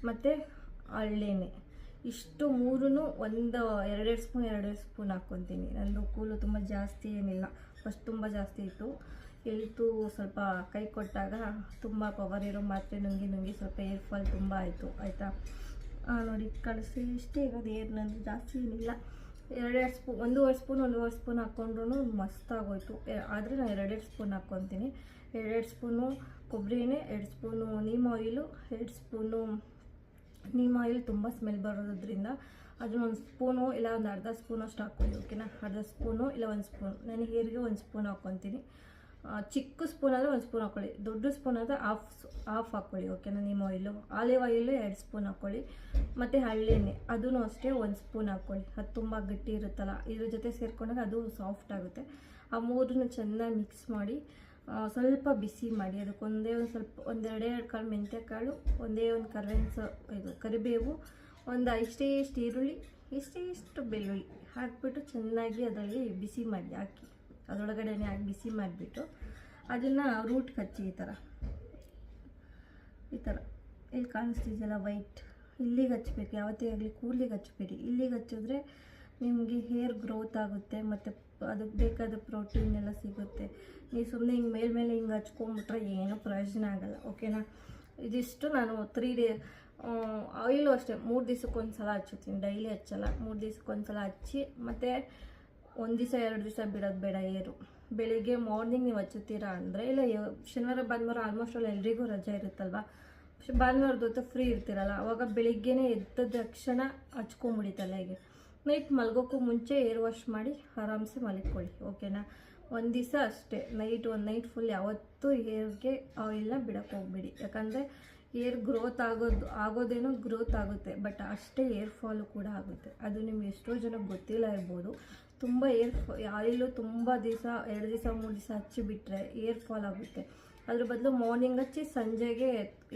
ಮತ್ತು ಹಳ್ಳೆಣ್ಣೆ. ಇಷ್ಟು ಮೂರೂ ಒಂದು ಎರಡೆರಡು ಸ್ಪೂನ್ ಹಾಕ್ಕೊತೀನಿ. ನಂದು ಕೂಲು ತುಂಬ ಜಾಸ್ತಿ ಏನಿಲ್ಲ, ಫಸ್ಟ್ ತುಂಬ ಜಾಸ್ತಿ ಇತ್ತು. ಎಲ್ತು ಸ್ವಲ್ಪ ಕೈ ಕೊಟ್ಟಾಗ ತುಂಬ ಪವರ್ ಇರೋ ಮಾತ್ರೆ ನುಂಗಿ ಸ್ವಲ್ಪ ಏರ್ ಫಾಲ್ ತುಂಬ ಆಯಿತು ಆಯಿತಾ. ನೋಡಿ ಕಳಿಸಿ ಇಷ್ಟೇ ಇರೋದು, ಏರ್ ನಂದು ಜಾಸ್ತಿ ಏನಿಲ್ಲ. ಎರಡೆರಡು ಸ್ಪೂನ್, ಒಂದೂವರೆ ಸ್ಪೂನ್ ಹಾಕ್ಕೊಂಡ್ರೂ ಮಸ್ತಾಗೋಯ್ತು. ಆದರೆ ನಾನು ಎರಡೆರಡು ಸ್ಪೂನ್ ಹಾಕ್ಕೊತೀನಿ. ಎರಡೆರಡು ಸ್ಪೂನು ಕೊಬ್ಬರಿ ಎಣ್ಣೆ, 2 spoon neem oil, 2 spoon neem oil ತುಂಬ ಸ್ಮೆಲ್ ಬರೋದ್ರಿಂದ ಅದನ್ನ 1 ಸ್ಪೂನು ಇಲ್ಲ ಒಂದು ಅರ್ಧ ಸ್ಪೂನು ಅಷ್ಟು ಹಾಕ್ಕೊಳ್ಳಿ. ಓಕೆನಾ, ಅರ್ಧ ಸ್ಪೂನು ಇಲ್ಲ 1 ಸ್ಪೂನ್. ನಾನು ಹೇರಿಗೆ 1 ಸ್ಪೂನ್ ಹಾಕ್ಕೊತೀನಿ. ಚಿಕ್ಕ ಸ್ಪೂನ್ ಆದರೆ 1 ಸ್ಪೂನ್ ಹಾಕ್ಕೊಳ್ಳಿ, ದೊಡ್ಡ ಸ್ಪೂನ್ ಆದರೆ ಹಾಫ್ ಹಾಕ್ಕೊಳ್ಳಿ. ಓಕೆನಾ, neem oil, olive oil 2 spoon ಹಾಕ್ಕೊಳ್ಳಿ. ಮತ್ತು ಹಳ್ಳೆಣ್ಣೆ ಅದೂ ಅಷ್ಟೇ 1 ಸ್ಪೂನ್ ಹಾಕ್ಕೊಳ್ಳಿ. ಅದು ತುಂಬ ಗಟ್ಟಿ ಇರುತ್ತಲ್ಲ, ಇದ್ರ ಜೊತೆ ಸೇರಿಕೊಂಡಾಗ ಅದು ಸಾಫ್ಟ್ ಆಗುತ್ತೆ. ಆ ಮೂರನ್ನು ಚೆನ್ನಾಗಿ ಮಿಕ್ಸ್ ಮಾಡಿ ಸ್ವಲ್ಪ ಬಿಸಿ ಮಾಡಿ, ಅದಕ್ಕೊಂದೇ ಒಂದು ಸ್ವಲ್ಪ ಒಂದೆರಡು ಕಾಳು ಮೆಂತ್ಯ ಕಾಳು, ಒಂದೇ ಒಂದು ಕರಿಬೇವು, ಒಂದು ಇಷ್ಟು ಈರುಳ್ಳಿ, ಇಷ್ಟು ಬೆಳ್ಳುಳ್ಳಿ ಹಾಕಿಬಿಟ್ಟು ಚೆನ್ನಾಗಿ ಅದರಲ್ಲಿ ಬಿಸಿ ಮಾಡಿ ಹಾಕಿ, ಅದರೊಳಗಡೆನೇ ಹಾಕಿ ಬಿಸಿ ಮಾಡಿಬಿಟ್ಟು ಅದನ್ನು ರೂಟ್ ಹಚ್ಚಿ ಈ ಥರ ಇಲ್ಲಿ ಕಾಣಿಸ್ತಿದೆಯಲ್ಲ ವೈಟ್, ಇಲ್ಲಿಗೆ ಹಚ್ಬೇಕು. ಯಾವತ್ತೇ ಆಗಲಿ ಕೂದಲಿಗೆ ಹಚ್ಚಬೇಡಿ, ಇಲ್ಲಿಗೆ ಹಚ್ಚಿದ್ರೆ ನಿಮಗೆ ಹೇರ್ ಗ್ರೋತ್ ಆಗುತ್ತೆ ಮತ್ತು ಅದಕ್ಕೆ ಬೇಕಾದ ಪ್ರೋಟೀನ್ ಎಲ್ಲ ಸಿಗುತ್ತೆ. ನೀವು ಸುಮ್ಮನೆ ಹಿಂಗೆ ಮೇಲೆ ಹಿಂಗೆ ಹಚ್ಕೊಂಡ್ಬಿಟ್ರೆ ಏನೂ ಪ್ರಯೋಜನ ಆಗೋಲ್ಲ. ಓಕೆನಾ, ಇದಿಷ್ಟು ನಾನು 3 ಡೇ ಆಯಿಲು ಅಷ್ಟೇ 3 ದಿವಸಕ್ಕೊಂದು ಸಲ ಹಚ್ಚುತ್ತೀನಿ, ಡೈಲಿ ಹಚ್ಚಲ್ಲ. 3 ದಿವಸಕ್ಕೊಂದು ಸಲ ಹಚ್ಚಿ ಮತ್ತು 1 ದಿವಸ 2 ದಿವಸ ಬಿಡೋದು ಬೇಡ. ಏರು ಬೆಳಿಗ್ಗೆ ಮಾರ್ನಿಂಗ್ ನೀವು ಹಚ್ಚುತ್ತೀರಾ ಅಂದರೆ, ಇಲ್ಲ ಶನಿವಾರ ಭಾನುವಾರ ಆಲ್ಮೋಸ್ಟ್ ಅಲ್ಲಿ ಎಲ್ರಿಗೂ ರಜೆ ಇರುತ್ತಲ್ವ, ಭಾನುವಾರದ ಹೊತ್ತು ಫ್ರೀ ಇರ್ತೀರಲ್ಲ, ಅವಾಗ ಬೆಳಿಗ್ಗೆನೇ ಎದ್ದ ತಕ್ಷಣ ಹಚ್ಕೊಂಬಿಡಿ ತಲೆಗೆ. ನೈಟ್ ಮಲ್ಗೋಕ್ಕೂ ಮುಂಚೆ ಏರ್ ವಾಶ್ ಮಾಡಿ ಆರಾಮ್ಸೆ ಮಲ್ಕೊಳ್ಳಿ. ಓಕೆನಾ, 1 ದಿವಸ ಅಷ್ಟೇ, ಒಂದು ನೈಟ್ ಫುಲ್ ಯಾವತ್ತೂ ಏರ್ಗೆ ಆಯಿಲ್ನ ಬಿಡೋಕ್ಕೆ ಹೋಗ್ಬೇಡಿ. ಯಾಕಂದರೆ ಏರ್ ಆಗೋದೇನೋ ಗ್ರೋತ್ ಆಗುತ್ತೆ, ಬಟ್ ಅಷ್ಟೇ ಏರ್ ಫಾಲು ಕೂಡ ಆಗುತ್ತೆ. ಅದು ನಿಮ್ಗೆ ಎಷ್ಟೋ ಜನಕ್ಕೆ ಗೊತ್ತಿಲ್ಲ ಇರ್ಬೋದು. ತುಂಬ ಆಯಿಲು ತುಂಬ ದಿವಸ 2 ದಿವಸ 3 ದಿವಸ ಹಚ್ಚಿಬಿಟ್ರೆ ಏರ್ ಫಾಲ್ ಆಗುತ್ತೆ. ಅದ್ರ ಬದಲು ಮಾರ್ನಿಂಗ್ ಹಚ್ಚಿ ಸಂಜೆಗೆ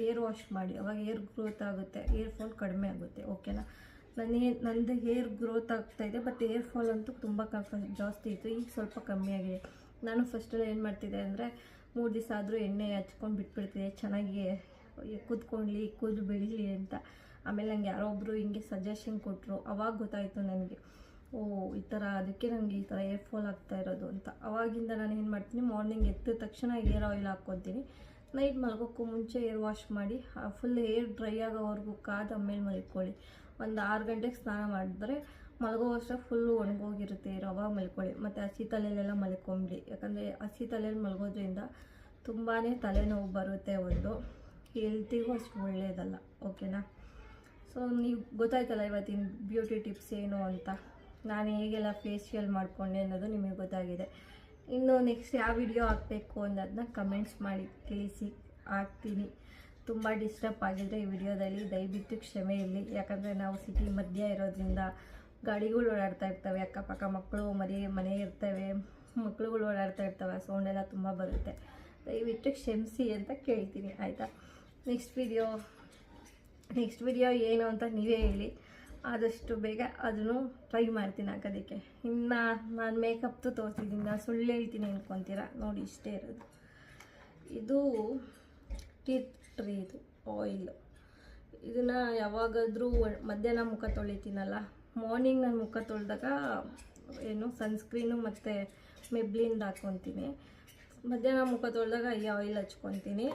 ಏರ್ ವಾಶ್ ಮಾಡಿ, ಅವಾಗ ಏರ್ ಗ್ರೋತ್ ಆಗುತ್ತೆ, ಏರ್ ಫಾಲ್ ಕಡಿಮೆ ಆಗುತ್ತೆ. ಓಕೆನಾ, ನಂದು ಹೇರ್ ಗ್ರೋತ್ ಆಗ್ತಾಯಿದೆ, ಬಟ್ ಏರ್ ಫಾಲ್ ಅಂತೂ ತುಂಬ ಜಾಸ್ತಿ ಇತ್ತು, ಈಗ ಸ್ವಲ್ಪ ಕಮ್ಮಿ ಆಗಿದೆ. ನಾನು ಫಸ್ಟೆಲ್ಲ ಏನು ಮಾಡ್ತಿದ್ದೆ ಅಂದರೆ 3 ದಿವಸ ಆದರೂ ಎಣ್ಣೆ ಹಚ್ಕೊಂಡು ಬಿಟ್ಬಿಡ್ತಿದ್ದೆ, ಚೆನ್ನಾಗಿ ಕೂತ್ಕೊಳ್ಳಿ, ಕೂದಲು ಬೆಳೀಲಿ ಅಂತ. ಆಮೇಲೆ ನಂಗೆ ಯಾರೋ ಒಬ್ಬರು ಹಿಂಗೆ ಸಜೆಷನ್ ಕೊಟ್ಟರು, ಅವಾಗ ಗೊತ್ತಾಯಿತು ನನಗೆ, ಈ ಥರ ಅದಕ್ಕೆ ನನಗೆ ಈ ಥರ ಏರ್ ಫಾಲ್ ಆಗ್ತಾ ಇರೋದು ಅಂತ. ಅವಾಗಿಂದ ನಾನು ಏನು ಮಾಡ್ತೀನಿ, ಮಾರ್ನಿಂಗ್ ಎದ್ದ ತಕ್ಷಣ ಏರ್ ಆಯಿಲ್ ಹಾಕ್ಕೊತೀನಿ. ನೈಟ್ ಮಲ್ಗೋಕ್ಕೂ ಮುಂಚೆ ಏರ್ ವಾಶ್ ಮಾಡಿ ಫುಲ್ ಏರ್ ಡ್ರೈ ಆಗೋವರೆಗೂ ಕಾದು ಆಮೇಲೆ ಮಲ್ಕೊಳ್ಳಿ. ಒಂದು 6 ಗಂಟೆಗೆ ಸ್ನಾನ ಮಾಡಿದ್ರೆ ಮಲಗೋ ವರ್ಷ ಫುಲ್ಲು ಒಣಗೋಗಿರುತ್ತೆ, ಅವಾಗ ಮಲ್ಕೊಳ್ಳಿ. ಮತ್ತು ಹಸಿ ತಲೆಯಲ್ಲೆಲ್ಲ ಮಲ್ಕೊಂಬಿಡಿ, ಯಾಕಂದರೆ ಹಸಿ ತಲೆಯಲ್ಲಿ ಮಲಗೋದ್ರಿಂದ ತುಂಬಾ ತಲೆನೋವು ಬರುತ್ತೆ, ಒಂದು ಹೆಲ್ತಿಗೂ ಅಷ್ಟು ಒಳ್ಳೆಯದಲ್ಲ. ಓಕೆನಾ, ಸೊ ನೀವು ಗೊತ್ತಾಯ್ತಲ್ಲ ಇವತ್ತಿನ ಬ್ಯೂಟಿ ಟಿಪ್ಸ್ ಏನು ಅಂತ, ನಾನು ಹೇಗೆಲ್ಲ ಫೇಶಿಯಲ್ ಮಾಡಿಕೊಂಡೆ ಅನ್ನೋದು ನಿಮಗೆ ಗೊತ್ತಾಗಿದೆ. ಇನ್ನು ನೆಕ್ಸ್ಟ್ ಯಾವ ವಿಡಿಯೋ ಹಾಕಬೇಕು ಅನ್ನೋದನ್ನ ಕಮೆಂಟ್ಸ್ ಮಾಡಿ ತಿಳಿಸಿ, ಹಾಕ್ತೀನಿ. ತುಂಬ ಡಿಸ್ಟರ್ಬ್ ಆಗಿದ್ರೆ ಈ ವಿಡಿಯೋದಲ್ಲಿ ದಯವಿಟ್ಟು ಕ್ಷಮೆ ಇರಲಿ. ಯಾಕಂದರೆ ನಾವು ಸಿಟಿ ಮಧ್ಯ ಇರೋದ್ರಿಂದ ಗಾಡಿಗಳು ಓಡಾಡ್ತಾ ಇರ್ತವೆ, ಅಕ್ಕಪಕ್ಕ ಮಕ್ಕಳು ಮನೆ ಇರ್ತವೆ, ಮಕ್ಕಳುಗಳು ಓಡಾಡ್ತಾ ಇರ್ತವೆ, ಸೌಂಡೆಲ್ಲ ತುಂಬ ಬರುತ್ತೆ. ದಯವಿಟ್ಟು ಕ್ಷಮಿಸಿ ಅಂತ ಕೇಳ್ತೀನಿ, ಆಯಿತಾ. ನೆಕ್ಸ್ಟ್ ವಿಡಿಯೋ ಏನು ಅಂತ ನೀವೇ ಹೇಳಿ, ಆದಷ್ಟು ಬೇಗ ಅದನ್ನು ಟ್ರೈ ಮಾಡ್ತೀನಿ ಹಾಕೋದಕ್ಕೆ. ಇನ್ನು ನಾನು ಮೇಕಪ್ದು ತೋರಿಸಿದ್ದೀನಿ, ನಾನು ಸುಳ್ಳು ಹೇಳ್ತೀನಿ ಅಂದ್ಕೊತೀರಾ. ನೋಡಿ ಇಷ್ಟೇ ಇರೋದು, ಇದು ಟೀ ಟ್ರೀ, ಇದು ಆಯಿಲ್. ಇದನ್ನು ಯಾವಾಗಾದರೂ ಮಧ್ಯಾಹ್ನ ಮುಖ ತೊಳಿತೀನಲ್ಲ, ಮಾರ್ನಿಂಗ್ ನಾನು ಮುಖ ತೊಳೆದಾಗ ಸನ್ಸ್ಕ್ರೀನು ಮತ್ತು ಮೆಬ್ಲಿನ್ದು ಹಾಕ್ಕೊತೀನಿ. ಮಧ್ಯಾಹ್ನ ಮುಖ ತೊಳೆದಾಗ ಈ ಆಯಿಲ್ ಹಚ್ಕೊತೀನಿ.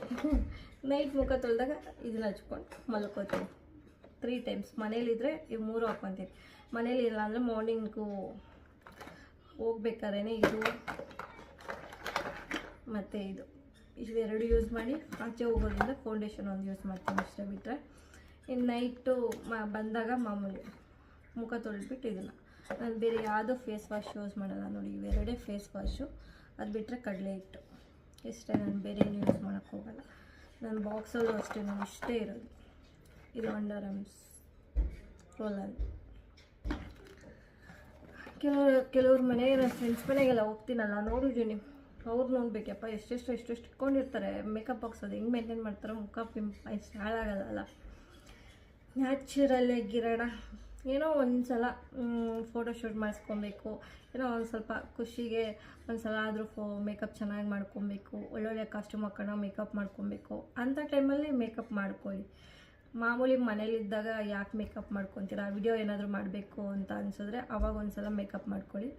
ನೈಟ್ ಮುಖ ತೊಳೆದಾಗ ಇದನ್ನ ಹಚ್ಕೊಂಡು ಮಲ್ಕೋತೀನಿ. 3 ಟೈಮ್ಸ್. ಮನೇಲಿದ್ದರೆ ಇವು 3 ಹಾಕ್ಕೊತೀನಿ, ಮನೇಲಿ ಇಲ್ಲ ಅಂದರೆ ಮಾರ್ನಿಂಗು ಹೋಗ್ಬೇಕಾದ್ರೆ ಇದು ಮತ್ತು ಇವೆರಡು ಯೂಸ್ ಮಾಡಿ ಆಚೆ ಹೋಗೋದ್ರಿಂದ ಫೌಂಡೇಶನ್ ಒಂದು ಯೂಸ್ ಮಾಡ್ತೀನಿ ಅಷ್ಟೇ. ಬಿಟ್ಟರೆ ಇನ್ನು ನೈಟು ಬಂದಾಗ ಮಾಮೂಲಿ ಮುಖ ತೊಳೆದ್ಬಿಟ್ಟು ಇದನ್ನು, ನಾನು ಬೇರೆ ಯಾವುದೋ ಫೇಸ್ ವಾಶ್ ಯೂಸ್ ಮಾಡಲ್ಲ. ನೋಡಿ ಇವೆರಡೇ ಫೇಸ್ ವಾಶು, ಅದು ಬಿಟ್ಟರೆ ಕಡಲೆ ಹಿಟ್ಟು ಇಷ್ಟೇ, ನಾನು ಬೇರೆ ಏನು ಯೂಸ್ ಮಾಡೋಕ್ಕೆ ಹೋಗಲ್ಲ. ನನ್ನ ಬಾಕ್ಸಲ್ಲೂ ಅಷ್ಟೇ ನಾನು ಇಷ್ಟೇ ಇರೋದು. ಇದು ಅಂಡರ್ ಆರ್ಮ್ಸ್ ರೋಲರ್. ಕೆಲವ್ರ ಮನೆಗೆ ಫ್ರೆಂಡ್ಸ್ ಮನೆಗೆಲ್ಲ ಹೋಗ್ತೀನಲ್ಲ, ನೋಡಿದ್ದೀನಿ, ಅವ್ರು ನೋಡ್ಬೇಕಪ್ಪ ಎಷ್ಟೆಷ್ಟು ಇಟ್ಕೊಂಡಿರ್ತಾರೆ ಮೇಕಪ್ ಬಾಕ್ಸ್. ಅದು ಹೆಂಗೆ ಮೇಂಟೈನ್ ಮಾಡ್ತಾರೆ, ಮುಖ ಎಷ್ಟು ಹಾಳಾಗೋದಲ್ಲ. ನ್ಯಾಚುರಲ್ಲಾಗಿರೋಣ, ಏನೋ ಒಂದು ಸಲ ಫೋಟೋಶೂಟ್ ಮಾಡಿಸ್ಕೊಬೇಕು, ಏನೋ ಒಂದು ಸ್ವಲ್ಪ ಖುಷಿಗೆ ಒಂದು ಸಲ ಆದರೂ ಮೇಕಪ್ ಚೆನ್ನಾಗಿ ಮಾಡ್ಕೊಬೇಕು, ಒಳ್ಳೊಳ್ಳೆ ಕಾಸ್ಟ್ಯೂಮ್ ಹಾಕೋಣ, ಮೇಕಪ್ ಮಾಡ್ಕೊಬೇಕು. ಅಂಥ ಟೈಮಲ್ಲಿ ಮೇಕಪ್ ಮಾಡ್ಕೊಳ್ಳಿ. ಮಾಮೂಲಿ ಮನೇಲಿದ್ದಾಗ ಯಾಕೆ ಮೇಕಪ್ ಮಾಡ್ಕೊತೀರಾ, ವಿಡಿಯೋ ಏನಾದರೂ ಮಾಡಬೇಕು ಅಂತ ಅನಿಸಿದ್ರೆ ಅವಾಗ ಒಂದು ಸಲ ಮೇಕಪ್ ಮಾಡ್ಕೊಳ್ಳಿ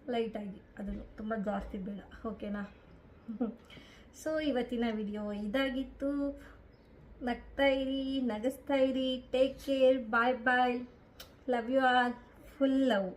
ಲೈಟಾಗಿ, ಅದನ್ನು ತುಂಬ ಜಾಸ್ತಿ ಬೇಡ, ಓಕೆನಾ. ಸೊ ಇವತ್ತಿನ ವಿಡಿಯೋ ಇದಾಗಿತ್ತು. ನಗ್ತಾ ಇರಿ, ನಗಿಸ್ತಾ ಇರಿ, take care, bye bye, love you all, full love.